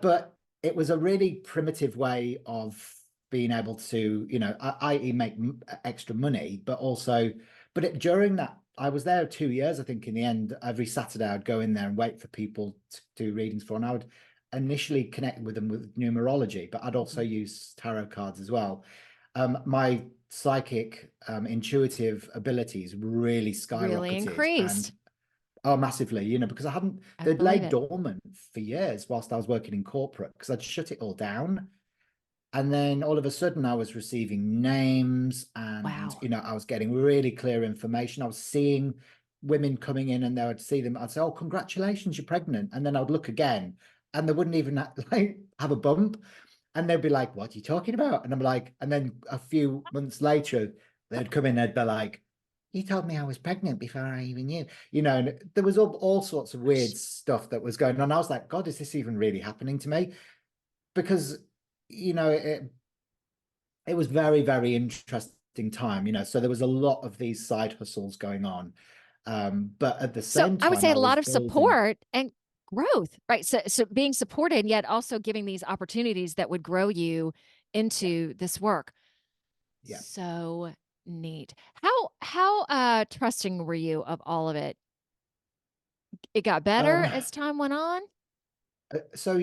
But it was a really primitive way of being able to, i.e. make extra money, but also, during that, I was there 2 years, I think, in the end. Every Saturday I'd go in there and wait for people to do readings for, and I would initially connect with them with numerology, but I'd also use tarot cards as well. My psychic, intuitive abilities really Really skyrocketed. And increased. oh, massively, you know, because I they'd believe laid it. dormant for years whilst I was working in corporate, because I'd shut it all down. And then all of a sudden I was receiving names, and, Wow. you know, I was getting really clear information. I was seeing women coming in, and they would see them. I'd say, oh, congratulations, you're pregnant. And then I would look again, and they wouldn't even like have a bump. And they'd be like, what are you talking about? And I'm like, and then a few months later, they'd come in, they'd be like, you told me I was pregnant before I even knew, you know, and there was all sorts of weird stuff that was going on. I was like, God, is this even really happening to me? Because, you know, it was very, very interesting time, you know, so there was a lot of these side hustles going on. But at the So same I would time, say I a was lot of building. support and growth, right? So being supported, yet also giving these opportunities that would grow you Yeah, into this work. yeah. So neat. How trusting were you of all of it? It got better Um, as time went on? So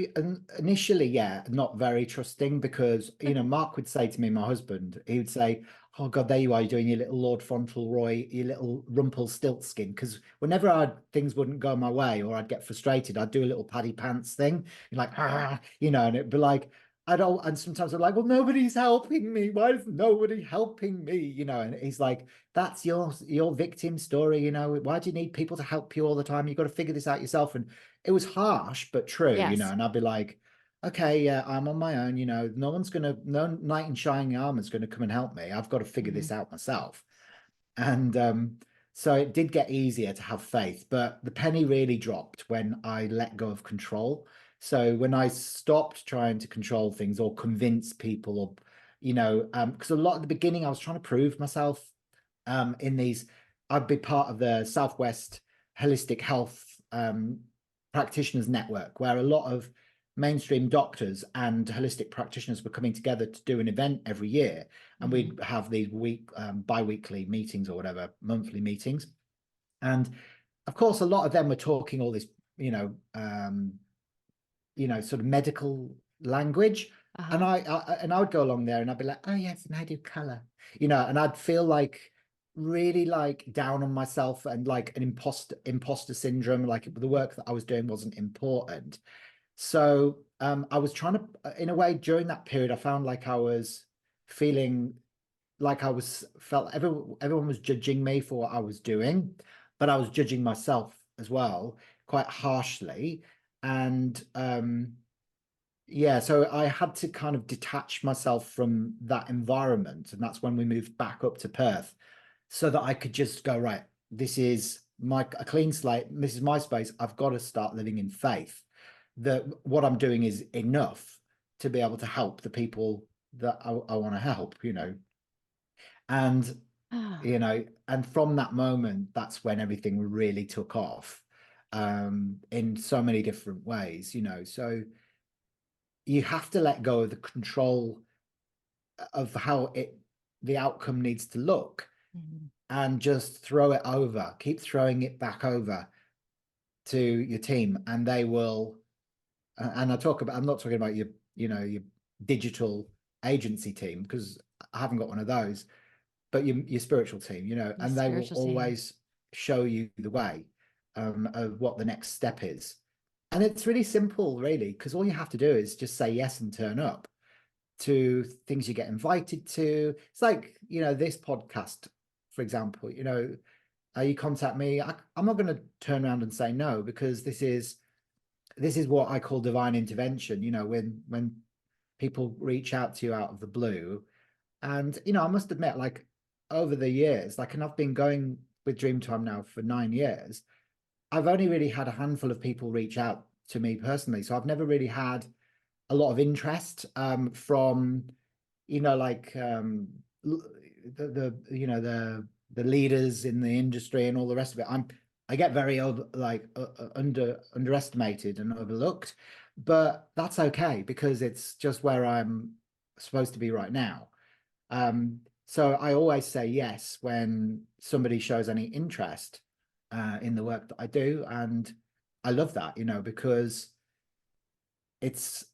initially, yeah, not very trusting, because, you know, Mark would say to me, my husband, he would say, oh God, there you are, you're doing your little Lord Fauntleroy, your little Rumpelstiltskin. Because whenever things wouldn't go my way or I'd get frustrated, I'd do a little paddy pants thing, like, ah, you know, and it'd be like, and sometimes I'm like, well, nobody's helping me. Why is nobody helping me? You know, and he's like, that's your victim story, you know. Why do you need people to help you all the time? You've got to figure this out yourself. And it was harsh but true, you know. Yes. And I'd be like, okay, yeah, I'm on my own, you know. No knight in shining armor is gonna come and help me. I've got to figure Mhm. this out myself. And so it did get easier to have faith, but the penny really dropped when I let go of control. So when I stopped trying to control things or convince people, or, you know, because a lot at the beginning I was trying to prove myself, in these. I'd be part of the Southwest Holistic Health Practitioners Network, where a lot of mainstream doctors and holistic practitioners were coming together to do an event every year. And Mhm. we'd have these bi-weekly meetings, or whatever, monthly meetings. And of course, a lot of them were talking all this, you know, sort of medical language. Uh-huh. And I would go along there, and I'd be like, oh yes, and I do color, you know, and I'd feel like really like down on myself, and like an imposter syndrome, like the work that I was doing wasn't important. So I was trying to, in a way, during that period, I found like I was feeling like felt everyone was judging me for what I was doing, but I was judging myself as well, quite harshly. And yeah, so I had to kind of detach myself from that environment, and that's when we moved back up to Perth, so that I could just go, right, this is a clean slate, this is my space. I've got to start living in faith that what I'm doing is enough to be able to help the people that I want to help, you know. And, Ah. you know, and from that moment, that's when everything really took off, in so many different ways, you know. So you have to let go of the control of how the outcome needs to look, Mhm. and just throw it over, keep throwing it back over to your team, and they will. And I'm not talking about your digital agency team, because I haven't got one of those, but your spiritual team, you know, The and they will spiritual team. always show you the way, of what the next step is. And it's really simple, really, because all you have to do is just say yes and turn up to things you get invited to. It's like, you know, this podcast, for example, you know, you contact me, I'm not going to turn around and say no, because this is what I call divine intervention. You know, when people reach out to you out of the blue. And, you know, I must admit, like, over the years, like, and I've been going with Dreamtime now for 9 years, I've only really had a handful of people reach out to me personally. So I've never really had a lot of interest, from, you know, like, you know, the leaders in the industry and all the rest of it. I get very underestimated and overlooked, but that's okay, because it's just where I'm supposed to be right now. So I always say yes when somebody shows any interest, in the work that I do. And I love that, you know, because it's,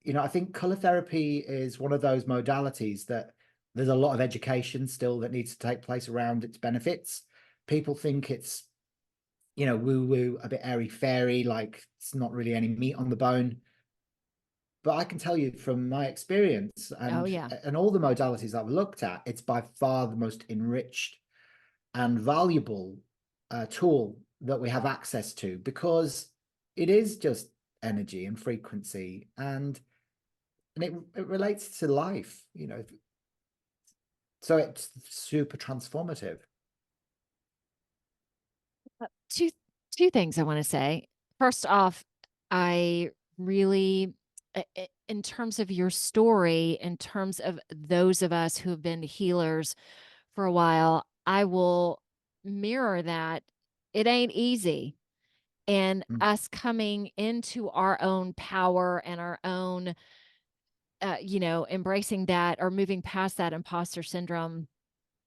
you know, I think color therapy is one of those modalities that there's a lot of education still that needs to take place around its benefits. People think it's, woo-woo, a bit airy-fairy, like it's not really any meat on the bone. But I can tell you from my experience and all the modalities I've looked at, it's by far the most enriched and valuable tool that we have access to, because it is just energy and frequency, and it relates to life, so it's super transformative. Two things I want to say. First off, I really, in terms of your story, in terms of those of us who have been healers for a while, I will mirror that. It ain't easy. And us coming into our own power and our own, embracing that or moving past that imposter syndrome,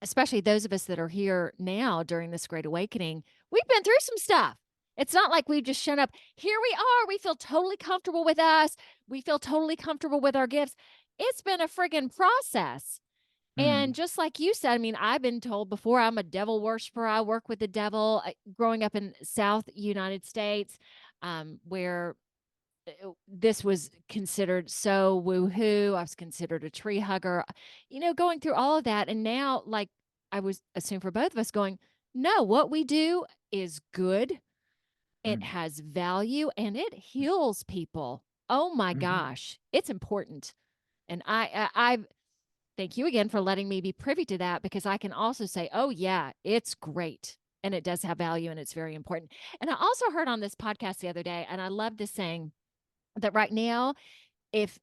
especially those of us that are here now during this great awakening, we've been through some stuff. It's not like we've just shown up. Here we are. We feel totally comfortable with us. We feel totally comfortable with our gifts. It's been a friggin' process. And just like you said, I mean, I've been told before I'm a devil worshiper. I work with the devil. Growing up in South United States, where this was considered so woohoo. I was considered a tree hugger, going through all of that. And now, like I was assumed for both of us going, no, what we do is good. It has value and it heals people. Oh my gosh, it's important. And I thank you again for letting me be privy to that, because I can also say, oh yeah, it's great. And it does have value and it's very important. And I also heard on this podcast the other day, and I love this saying, that right now, if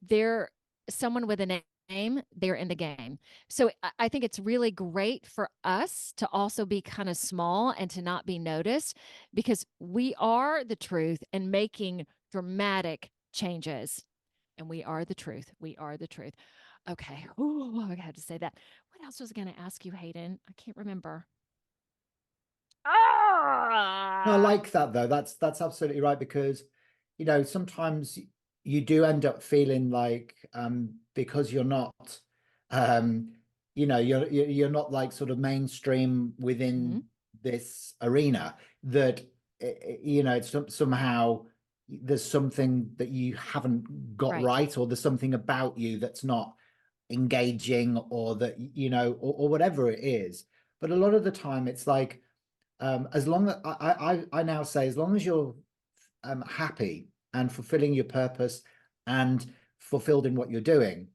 they're someone with a name, they're in the game. So I think it's really great for us to also be kind of small and to not be noticed, because we are the truth and making dramatic changes. And we are the truth. We are the truth. Okay. Oh, I had to say that. What else was I going to ask you, Hayden? I can't remember. No, I Ah! like that though. That's absolutely right, because sometimes you do end up feeling like because you're not you're not like sort of mainstream within this arena, that it's somehow there's something that you haven't got right, or there's something about you that's not engaging, or that or whatever it is. But a lot of the time it's like, as long as I now say, as long as you're happy and fulfilling your purpose and fulfilled in what you're doing,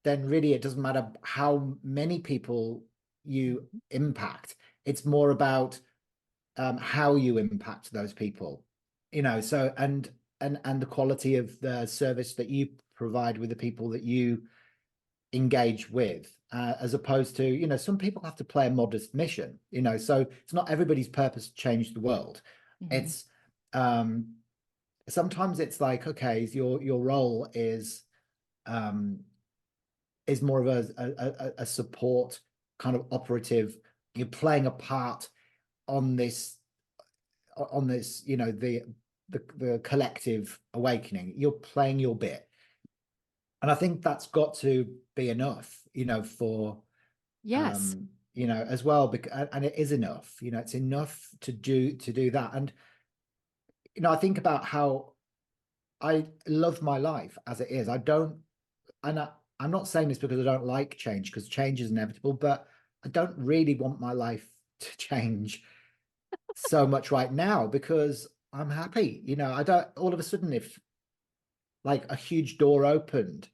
then really it doesn't matter how many people you impact. It's more about how you impact those people, so and the quality of the service that you provide with the people that you engage with, as opposed to, some people have to play a modest mission, so it's not everybody's purpose to change the world. It's sometimes it's like, okay, your role is more of a support kind of operative. You're playing a part on this the collective awakening. You're playing your bit, and I think that's got to be enough, for Yes. as well, and it is enough. It's enough to do that. And I think about how I love my life as it is. I don't, and I'm not saying this because I don't like change, because change is inevitable, but I don't really want my life to change so much right now, because I'm happy. I don't, all of a sudden, if like a huge door opened,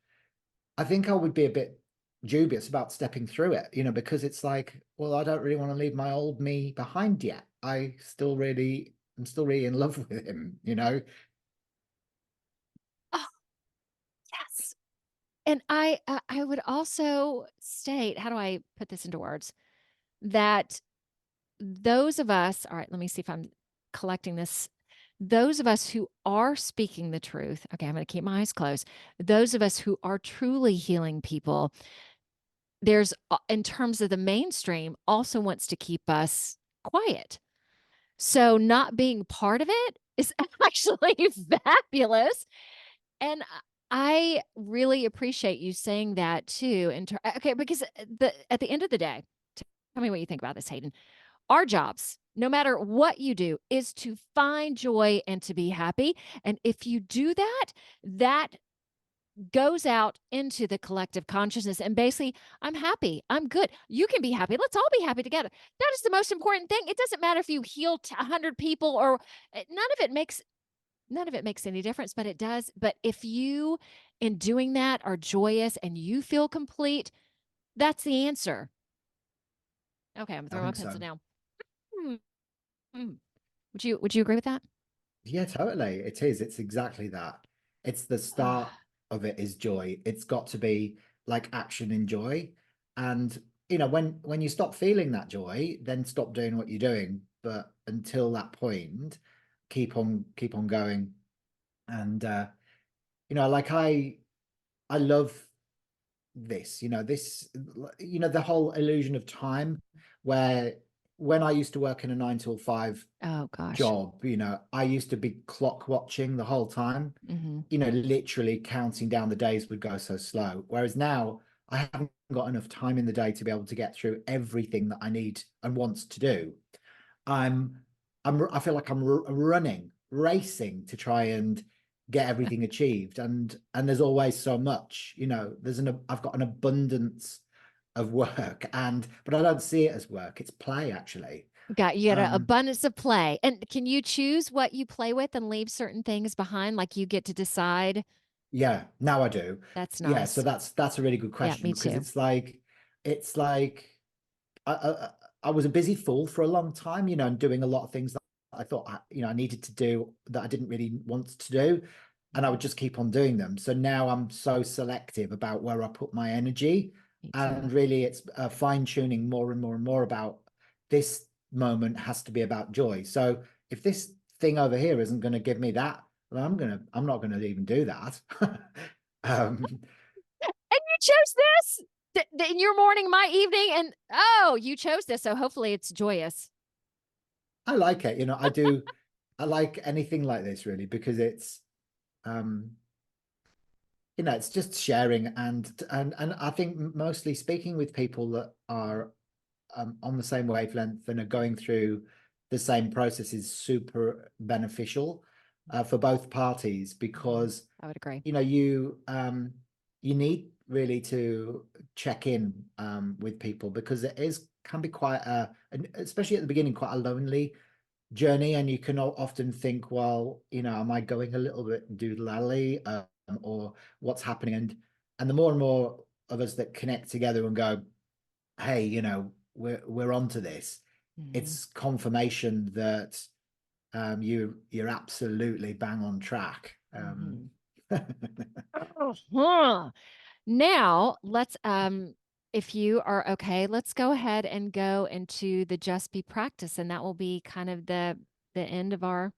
I think I would be a bit dubious about stepping through it, because it's like, well, I don't really want to leave my old me behind yet. I'm still really in love with him. Oh, yes. And I would also state, how do I put this into words? That those of us, all right, let me see if I'm collecting this. Those of us who are speaking the truth, okay, I'm going to keep my eyes closed. Those of us who are truly healing people, there's, in terms of the mainstream, also wants to keep us quiet. So not being part of it is actually fabulous. And I really appreciate you saying that too. Okay, because at the end of the day, tell me what you think about this, Hayden. Our jobs, no matter what you do, is to find joy and to be happy. And if you do that, that goes out into the collective consciousness. And basically, I'm happy. I'm good. You can be happy. Let's all be happy together. That is the most important thing. It doesn't matter if you heal 100 people or none of it makes any difference, but it does. But if you, in doing that, are joyous and you feel complete, that's the answer. Okay, I'm I throwing my think pencil so. down. Hmm. Hmm. Would you agree with that? Yeah, totally. It is. It's exactly that. It's the start of it is joy. It's got to be like action and joy. And when you stop feeling that joy, then stop doing what you're doing. But until that point, keep on going. And like I love this, the whole illusion of time where when I used to work in a 9 to 5 Oh gosh. job, I used to be clock watching the whole time, Mm-hmm. literally counting down the days would go so slow. Whereas now I haven't got enough time in the day to be able to get through everything that I need and wants to do. I'm I feel like I'm running, racing to try and get everything achieved, and there's always so much, I've got an abundance of work, but I don't see it as work. It's play, actually. You got an um abundance of play. And can you choose what you play with and leave certain things behind? Like you get to decide? Yeah, now I do. That's Yeah, so nice. that's a really good Yeah, question, me because too. it's like I was a busy fool for a long time, and doing a lot of things that I thought I needed to do that I didn't really want to do, and I would just keep on doing them. So now I'm so selective about where I put my energy, Me too. and really it's fine tuning more and more and more about this moment has to be about joy. So if this thing over here isn't going to give me that, well, I'm not gonna even do that. um, And you chose this in your morning, my evening, and oh, you chose this. So hopefully it's joyous. I like it, I do. I like anything like this, really, because um it's just sharing, and I think mostly speaking with people that are on the same wavelength and are going through the same process is super beneficial for both parties, because I would agree. you need really to check in with people, because it is can be quite especially at the beginning, quite a lonely journey, and you can often think, well, am I going a little bit doodle-alley, or what's happening? And the more and more of us that connect together and go, hey, we're onto this, Mhm. it's confirmation that you're absolutely bang on track. Mhm. Uh-huh. Now, let's if you are okay, let's go ahead and go into the just be practice, and that will be kind of the end of our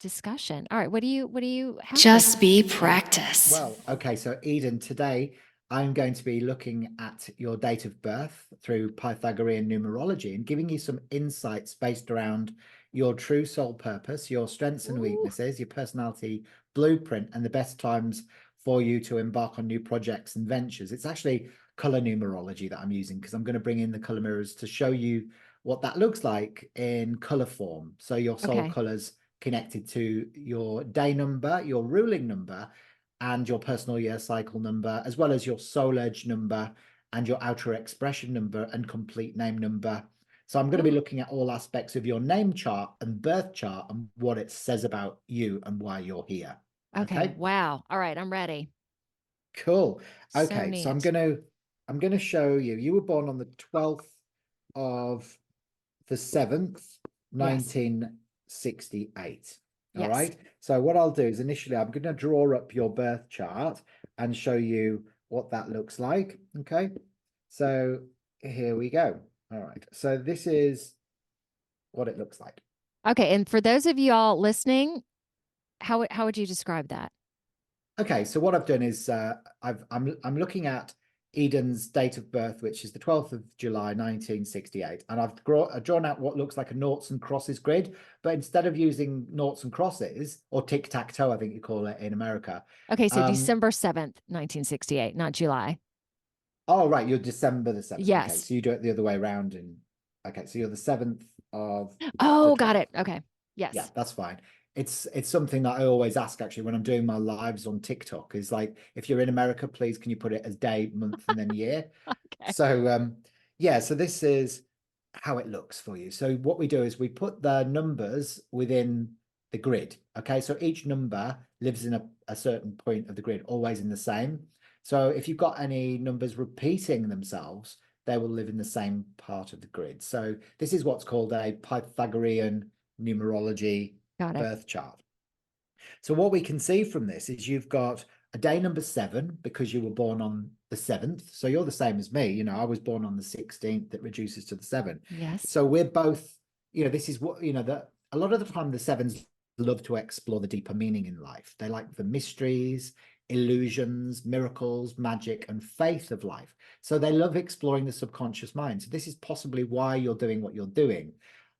discussion. All right, what do you have for Just be practice. Well, okay, so Eden, today I'm going to be looking at your date of birth through Pythagorean numerology and giving you some insights based around your true soul purpose, your strengths and Ooh, weaknesses, your personality blueprint, and the best times for you to embark on new projects and ventures. It's actually color numerology that I'm using, because I'm going to bring in the color mirrors to show you what that looks like in color form. So your soul okay. colors connected to your day number, your ruling number, and your personal year cycle number, as well as your soul edge number and your outer expression number and complete name number. So I'm going to be Ooh, looking at all aspects of your name chart and birth chart and what it says about you and why you're here. okay. Okay, Wow. All right, I'm ready. cool. So Okay, so I'm neat. going to I'm going to show you. You were born on the 12th of the 7th, Yes. 1968. All Yes. right. So what I'll do is initially I'm going to draw up your birth chart and show you what that looks like. Okay. So here we go. All right. So this is what it looks like. Okay, and for those of you all listening, how would you describe that? Okay. So what I've done is I'm looking at Eden's date of birth, which is the 12th of July, 1968. And I've drawn out what looks like a noughts and crosses grid, but instead of using noughts and crosses, or tic-tac-toe, I think you call it in America. Okay, so December 7th, 1968, not July. Oh, right, you're December the 7th. Yes. Okay, so you do it the other way around. Okay, so you're the 7th of... Oh, got it. Okay, yes. Yeah, that's fine. It's something that I always ask actually when I'm doing my lives on TikTok, is like, if you're in America, please can you put it as day, month, and then year? Okay. So yeah, so this is how it looks for you. So what we do is we put the numbers within the grid. Okay, so each number lives in a certain point of the grid, always in the same. So if you've got any numbers repeating themselves, they will live in the same part of the grid. So this is what's called a Pythagorean numerology birth chart. So what we can see from this is you've got a day number 7 because you were born on the 7th. So you're the same as me. You know, I was born on the 16th. That reduces to the 7. Yes. So we're both, you know, this is what, you know, that a lot of the time the 7s love to explore the deeper meaning in life. They like the mysteries, illusions, miracles, magic, and faith of life. So they love exploring the subconscious mind. So this is possibly why you're doing what you're doing.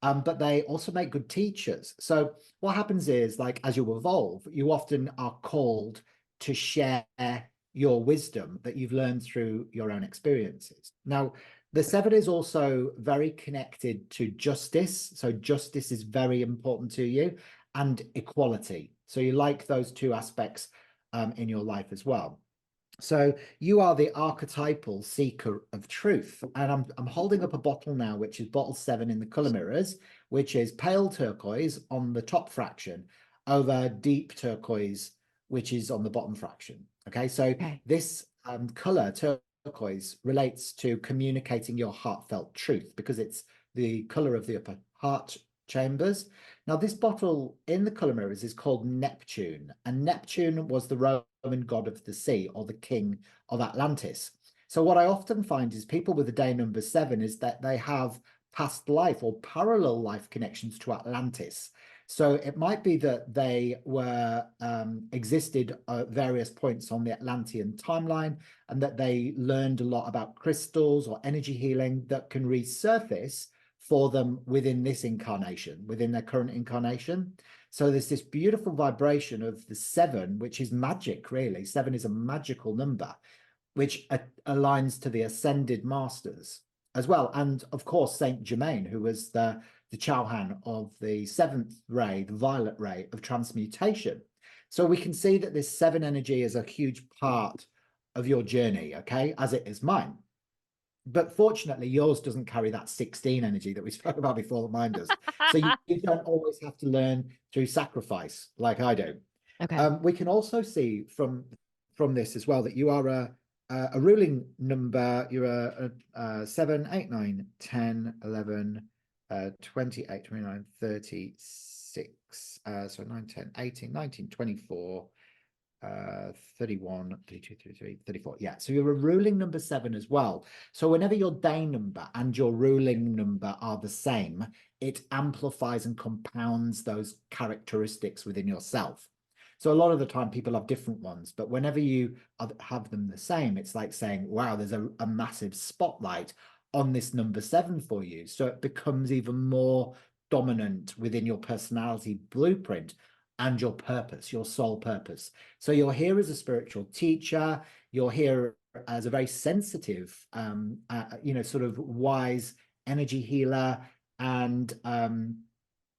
But they also make good teachers. So what happens is, like, as you evolve, you often are called to share your wisdom that you've learned through your own experiences. Now, the 7 is also very connected to justice. So justice is very important to you, and equality. So you like those two aspects in your life as well. So you are the archetypal seeker of truth. And I'm holding up a bottle now, which is bottle 7 in the color mirrors, which is pale turquoise on the top fraction over deep turquoise, which is on the bottom fraction. Okay, so this color turquoise relates to communicating your heartfelt truth, because it's the color of the upper heart chambers. Now, this bottle in the color mirrors is called Neptune, and Neptune was the Roman god of the sea, or the king of Atlantis. So what I often find is people with the day number 7 is that they have past life or parallel life connections to Atlantis. So it might be that they were existed at various points on the Atlantean timeline, and that they learned a lot about crystals or energy healing that can resurface for them within this incarnation, within their current incarnation. So there's this beautiful vibration of the 7, which is magic, really. 7 is a magical number, which aligns to the ascended masters as well. And of course, Saint Germain, who was the Chauhan of the 7th ray, the violet ray of transmutation. So we can see that this 7 energy is a huge part of your journey, okay, as it is mine. But fortunately, yours doesn't carry that 16 energy that we spoke about before that mine does. So you don't always have to learn through sacrifice like I do. Okay. We can also see from this as well that you are a ruling number. You're a 7, 8, 9, 10, 11, 28, 29, 36. So 9, 10, 18, 19, 24. 31, 32, 33, 34. Yeah, so you're a ruling number 7 as well. So whenever your day number and your ruling number are the same, it amplifies and compounds those characteristics within yourself. So a lot of the time people have different ones, but whenever you have them the same, it's like saying, wow, there's a massive spotlight on this number 7 for you. So it becomes even more dominant within your personality blueprint and your purpose, your soul purpose. So you're here as a spiritual teacher. You're here as a very sensitive, you know, sort of wise energy healer, and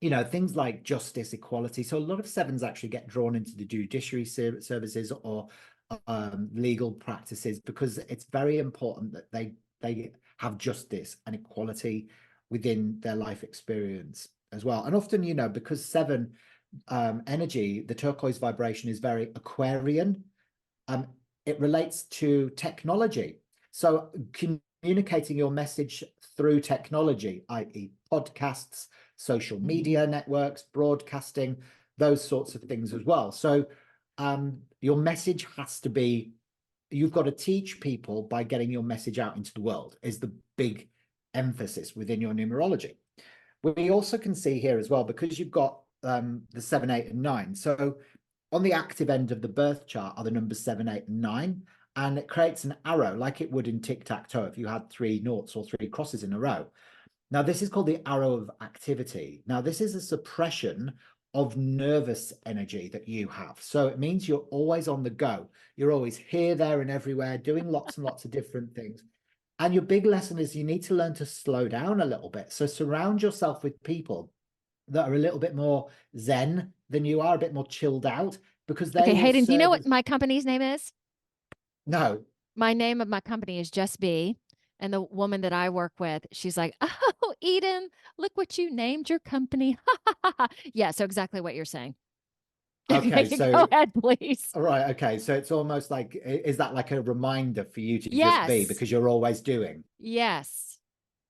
you know, things like justice, equality. So a lot of 7s actually get drawn into the judiciary services or legal practices, because it's very important that they have justice and equality within their life experience as well. And often, you know, because 7 energy, the turquoise vibration is very Aquarian. It relates to technology. So communicating your message through technology, i.e. podcasts, social media networks, broadcasting, those sorts of things as well. So your message has to be, you've got to teach people by getting your message out into the world, is the big emphasis within your numerology. We also can see here as well, because you've got the 7, 8, and 9. So on the active end of the birth chart are the numbers 7, 8, and 9. and it creates an arrow like it would in tic-tac-toe if you had 3 noughts or 3 crosses in a row. Now, this is called the arrow of activity. Now, this is a suppression of nervous energy that you have. So it means you're always on the go. You're always here, there, and everywhere, doing lots and lots of different things. And your big lesson is you need to learn to slow down a little bit. So surround yourself with people that are a little bit more zen than you are, a bit more chilled out, because they Okay, will Hayden, do you know serve what as... my company's name is? No. My name of my company is Just Be. And the woman that I work with, she's like, "Oh, Eden, look what you named your company." Yeah, so exactly what you're saying. Okay, Go so ahead, please. all right, okay. So it's almost like, is that like a reminder for you to just be, Yes. because you're always doing? Yes.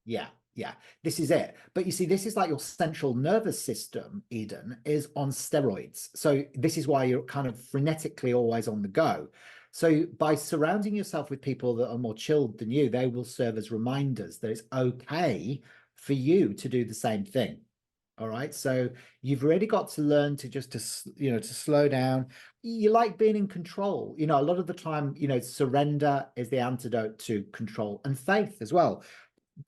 Yeah, yeah, this is it. But you see, this is like your central nervous system, Eden, is on steroids. So this is why you're kind of frenetically always on the go. So by surrounding yourself with people that are more chilled than you, they will serve as reminders that it's okay for you to do the same thing. All right. So you've really got to learn to just, to slow down. You like being in control. A lot of the time, surrender is the antidote to control, and faith as well.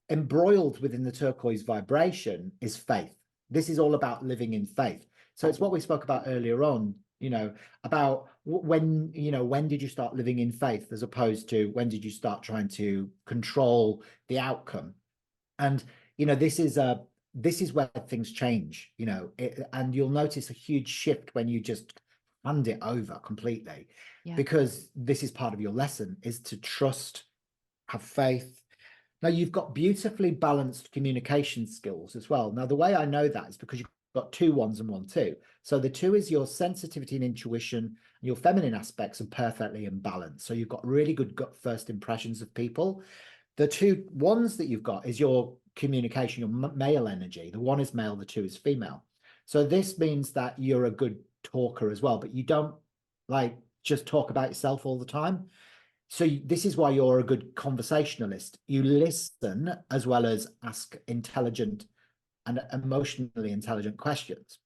Embroiled within the turquoise vibration is faith. This is all about living in faith. So it's what we spoke about earlier on, about when did you start living in faith, as opposed to when did you start trying to control the outcome. And this is where things change, and you'll notice a huge shift when you just hand it over completely. Yeah. Because this is part of your lesson, is to trust, have faith. Now, you've got beautifully balanced communication skills as well. Now, the way I know that is because you've got 2 1s and 1 2. So the 2 is your sensitivity and intuition, and your feminine aspects are perfectly in balance. So you've got really good gut first impressions of people. The 2 1s that you've got is your communication, your male energy. The 1 is male, the 2 is female. So this means that you're a good talker as well, but you don't like just talk about yourself all the time. So this is why you're a good conversationalist. You listen as well as ask intelligent and emotionally intelligent questions.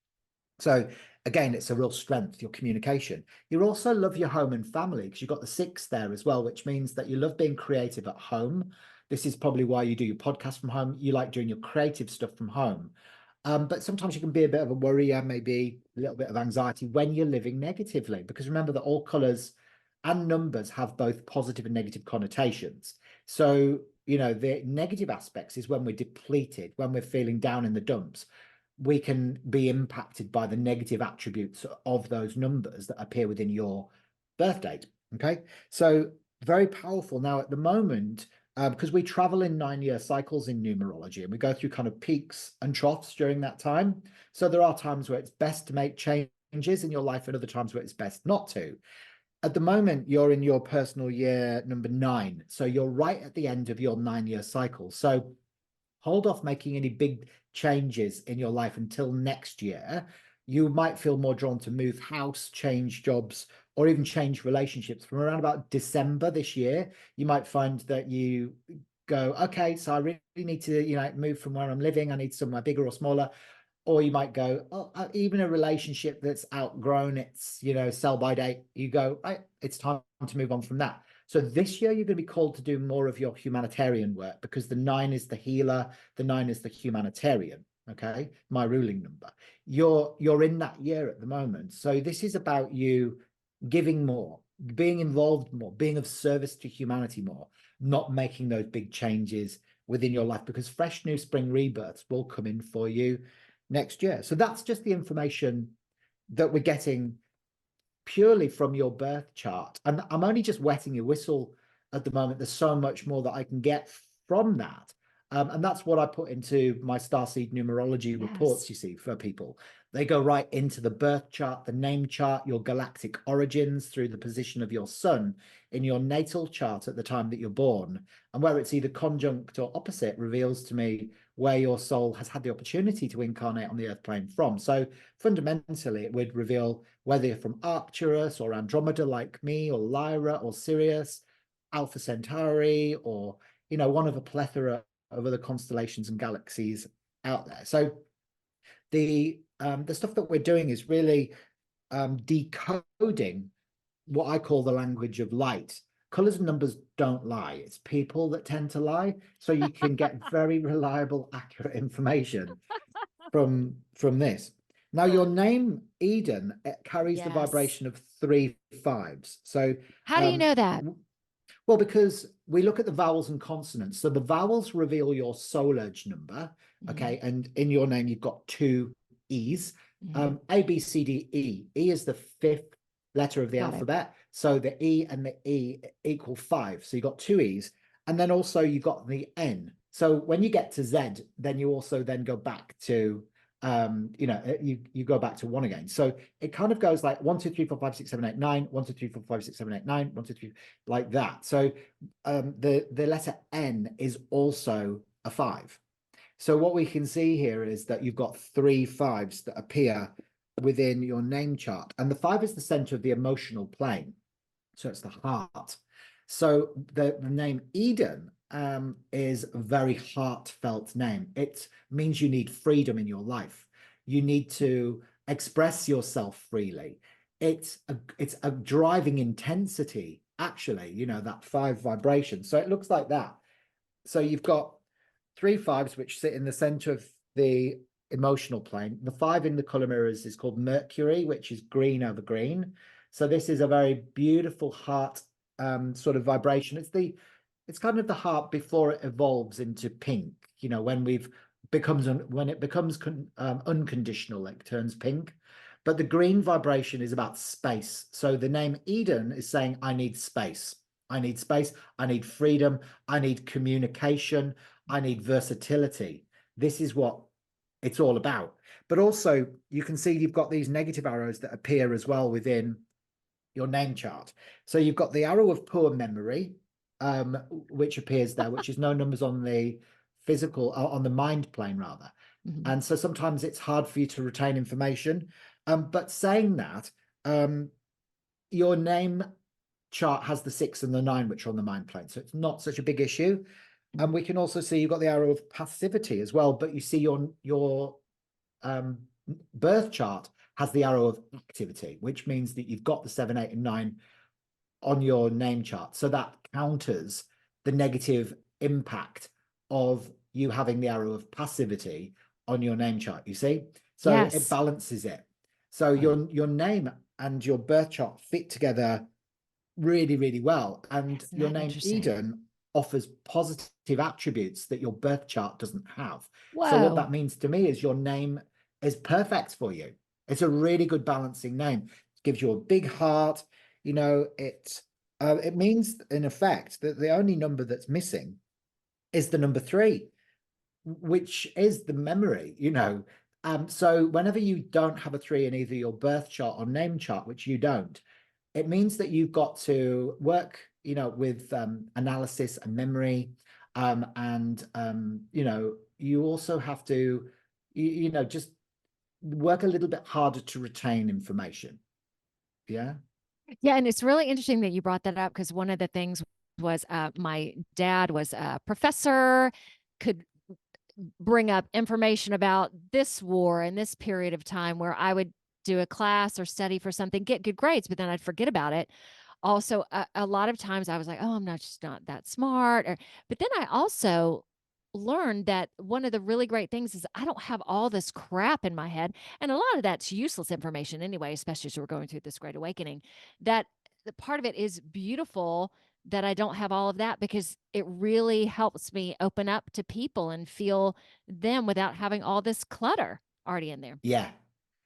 So again, it's a real strength, your communication. You also love your home and family, because you've got the 6 there as well, which means that you love being creative at home. This is probably why you do your podcast from home. You like doing your creative stuff from home. But sometimes you can be a bit of a worrier, maybe a little bit of anxiety when you're living negatively, because remember that all colors and numbers have both positive and negative connotations. So, the negative aspects is when we're depleted, when we're feeling down in the dumps. We can be impacted by the negative attributes of those numbers that appear within your birth date. Okay, so very powerful. Now, at the moment, because we travel in 9-year cycles in numerology, and we go through kind of peaks and troughs during that time. So there are times where it's best to make changes in your life, and other times where it's best not to. At the moment, you're in your personal year number 9. So you're right at the end of your 9-year cycle. So hold off making any big changes in your life until next year. You might feel more drawn to move house, change jobs, or even change relationships from around about December this year. You might find that you go, okay, so I really need to, move from where I'm living. I need somewhere bigger or smaller. Or you might go, oh, even a relationship that's outgrown its, sell by date, you go, right, it's time to move on from that. So this year, you're going to be called to do more of your humanitarian work, because the 9 is the healer, the 9 is the humanitarian. Okay, my ruling number. You're in that year at the moment. So this is about you giving more, being involved more, being of service to humanity more, not making those big changes within your life, because fresh new spring rebirths will come in for you next year. So that's just the information that we're getting purely from your birth chart. And I'm only just wetting your whistle at the moment. There's so much more that I can get from that. And that's what I put into my starseed numerology reports, you see, for people. They go right into the birth chart, the name chart, your galactic origins through the position of your sun in your natal chart at the time that you're born. And where it's either conjunct or opposite reveals to me where your soul has had the opportunity to incarnate on the earth plane from. So fundamentally, it would reveal whether you're from Arcturus or Andromeda like me, or Lyra or Sirius, Alpha Centauri, or, one of a plethora of other constellations and galaxies out there. So the stuff that we're doing is really decoding what I call the language of light. colors and numbers don't lie. It's people that tend to lie. So you can get very reliable, accurate information from this. Now, your name, Eden, it carries the Yes. vibration of 3 5s. So, How do you know that? well, because we look at the vowels and consonants. So the vowels reveal your soul urge number. Okay. And in your name, you've got 2 E's. A, B, C, D, E. E is the 5th letter of the Got it. alphabet. So the E and the E equal 5. So you've got 2 E's. And then also you've got the N. So when you get to Z, then you also then go back to you go back to 1 again. So it kind of goes like 1, 2, 3, 4, 5, 6, 7, 8, 9, 1, 2, 3, 4, 5, 6, 7, 8, 9, 1, 2, 3, like that. So the letter N is also a 5. So what we can see here is that you've got 3 5s that appear within your name chart. And the 5 is the center of the emotional plane. So it's the heart. So the name Eden is a very heartfelt name. It means you need freedom in your life. You need to express yourself freely. It's a driving intensity, actually, that 5 vibration. So it looks like that. So you've got 3 5s which sit in the center of the emotional plane. The 5 in the color mirrors is called Mercury, which is green over green. So this is a very beautiful heart sort of vibration. It's kind of the heart before it evolves into pink. When it becomes unconditional, it turns pink. But the green vibration is about space. So the name Eden is saying, I need space. I need space. I need freedom. I need communication. I need versatility. This is what it's all about. But also, you can see you've got these negative arrows that appear as well within your name chart. So you've got the arrow of poor memory, which appears there, which is no numbers on the physical, on the mind plane rather. And so sometimes it's hard for you to retain information. But saying that, your name chart has the 6 and the 9, which are on the mind plane. So it's not such a big issue. And we can also see you've got the arrow of passivity as well, but you see your birth chart has the arrow of activity, which means that you've got the 7, 8, and 9 on your name chart. So that counters the negative impact of you having the arrow of passivity on your name chart, you see? So it balances it. So your name and your birth chart fit together really, really well. And your name Eden offers positive attributes that your birth chart doesn't have. Whoa. So what that means to me is your name is perfect for you. It's a really good balancing name. It gives you a big heart. It means in effect that the only number that's missing is the number 3, which is the memory, So whenever you don't have a 3 in either your birth chart or name chart, which you don't, it means that you've got to work, with analysis and memory. You also have to, just work a little bit harder to retain information. Yeah. Yeah. And it's really interesting that you brought that up, because one of the things was my dad was a professor, could bring up information about this war and this period of time where I would do a class or study for something, get good grades, but then I'd forget about it. Also, a lot of times I was like, oh, I'm just not that smart. But then I also learned that one of the really great things is I don't have all this crap in my head. And a lot of that's useless information anyway, especially as we're going through this great awakening. That the part of it is beautiful that I don't have all of that, because it really helps me open up to people and feel them without having all this clutter already in there. Yeah.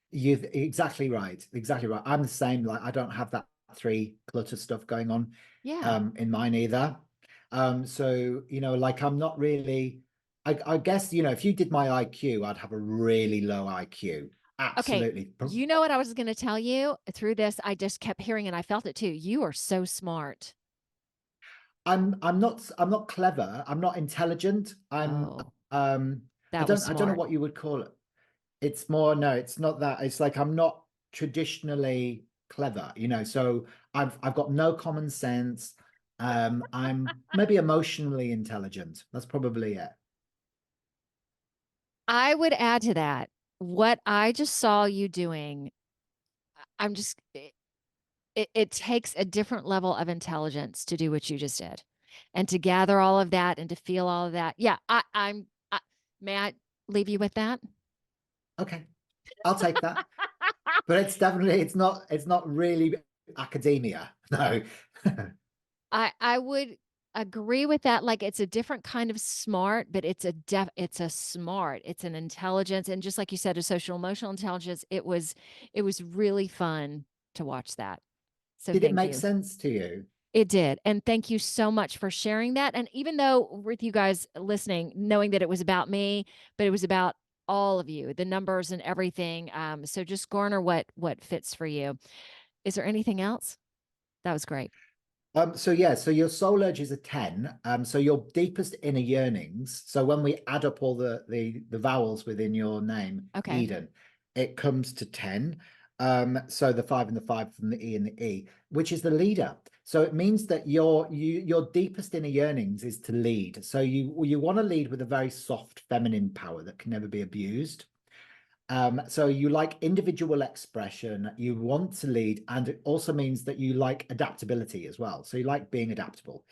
You're exactly right. Exactly right. I'm the same. Like, I don't have that 3 clutter stuff going on in mine either. So, like, I'm not really, I guess, if you did my IQ, I'd have a really low IQ. Absolutely. Okay. You know what I was going to tell you through this? I just kept hearing, and I felt it too. You are so smart. I'm not clever. I'm not intelligent. I That was don't know smart. what you would call it. It's more, no, it's not that. It's like I'm not traditionally clever, so I've got no common sense. I'm maybe emotionally intelligent. That's probably it. I would add to that what I just saw you doing. I'm just, it takes a different level of intelligence to do what you just did, and to gather all of that and to feel all of that. Yeah, may I leave you with that? Okay, I'll take that. But it's not really academia. No. I would agree with that. Like, it's a different kind of smart, but it's a smart, it's an intelligence. And just like you said, a social emotional intelligence, it was really fun to watch that. So Did it thank make you. sense to you? It did. And thank you so much for sharing that. And even though with you guys listening, knowing that it was about me, but it was about all of you, the numbers and everything. So just garner what fits for you. Is there anything else? That was great. So yeah, so your soul urge is a 10. So your deepest inner yearnings. So when we add up all the vowels within your name, Okay. Eden, it comes to 10. So the 5 and the 5 from the E and the E, which is the leader. So it means that your deepest inner yearnings is to lead. So you want to lead with a very soft feminine power that can never be abused. So you like individual expression, you want to lead, and it also means that you like adaptability as well. So you like being adaptable.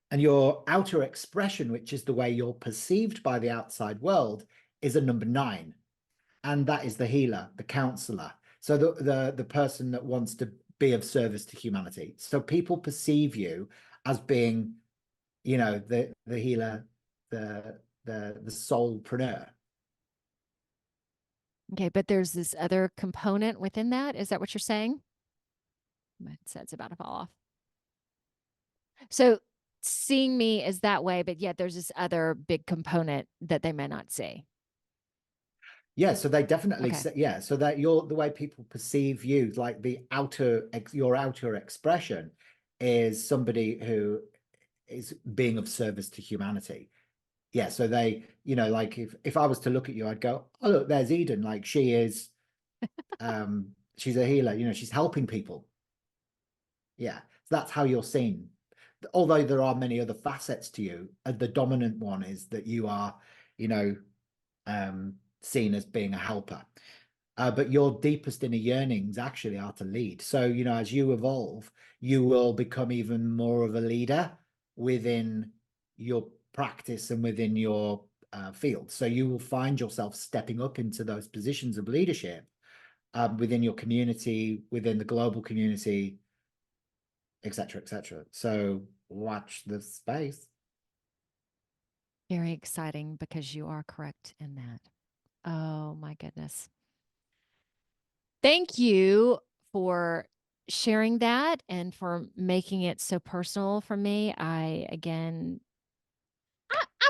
And your outer expression, which is the way you're perceived by the outside world, is a number 9. And that is the healer, the counselor. So the person that wants to be of service to humanity. So people perceive you as being, the healer, the soulpreneur. Okay, but there's this other component within that. Is that what you're saying? My headset's about to fall off. So seeing me is that way, but yet there's this other big component that they may not see. Yeah, so they definitely Okay. say, yeah, so that the way people perceive you, like your outer expression is somebody who is being of service to humanity. Yeah, so they, like if I was to look at you, I'd go, oh look, there's Eden, like she is she's a healer, she's helping people. Yeah, so that's how you're seen. Although there are many other facets to you, the dominant one is that you are, seen as being a helper. But your deepest inner yearnings actually are to lead. So, as you evolve, you will become even more of a leader within your practice and within your field. So you will find yourself stepping up into those positions of leadership within your community, within the global community, etc., etc. So watch the space. Very exciting because you are correct in that. Oh my goodness. Thank you for sharing that and for making it so personal for me. I'm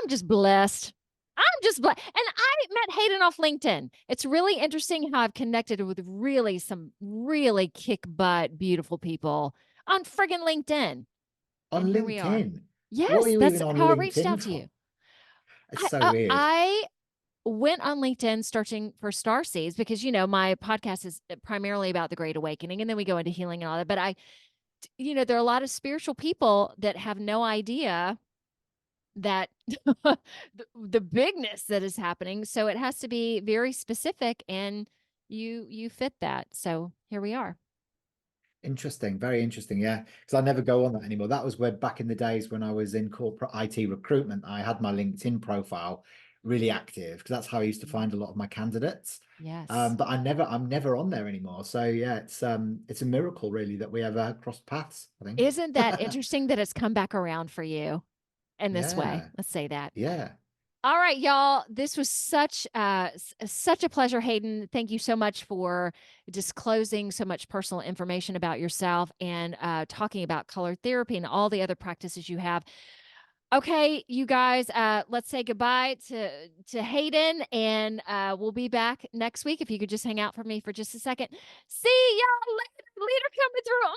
just blessed. I'm just blessed. And I met Hayden off LinkedIn. It's really interesting how I've connected with some really kick butt, beautiful people on friggin' LinkedIn. On And here we are. LinkedIn. What are Yes, you that's even on how I reached LinkedIn out to for? you. It's so weird. I went on LinkedIn searching for starseeds because, my podcast is primarily about the Great Awakening, and then we go into healing and all that. But there are a lot of spiritual people that have no idea that the bigness that is happening. So it has to be very specific, and you fit that. So here we are. Interesting, very interesting. Yeah, because I never go on that anymore. That was where back in the days when I was in corporate IT recruitment, I had my LinkedIn profile really active because that's how I used to find a lot of my candidates. Yes. But I'm never on there anymore. So yeah, it's a miracle really that we ever crossed paths, I think. Isn't that interesting that it's come back around for you in this way? Yeah. Let's say that. Yeah. All right, y'all. This was such a pleasure, Hayden. Thank you so much for disclosing so much personal information about yourself and talking about color therapy and all the other practices you have. Okay, you guys, let's say goodbye to Hayden, and we'll be back next week. If you could just hang out for me for just a second. See y'all later. Leader coming through.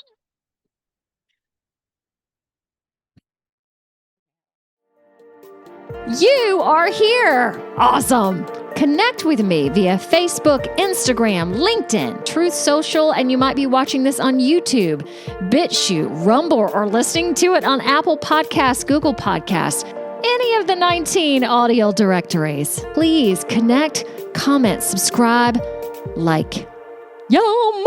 You are here. Awesome. Connect with me via Facebook, Instagram, LinkedIn, Truth Social, and you might be watching this on YouTube, BitChute, Rumble, or listening to it on Apple Podcasts, Google Podcasts, any of the 19 audio directories. Please connect, comment, subscribe, like. Yum!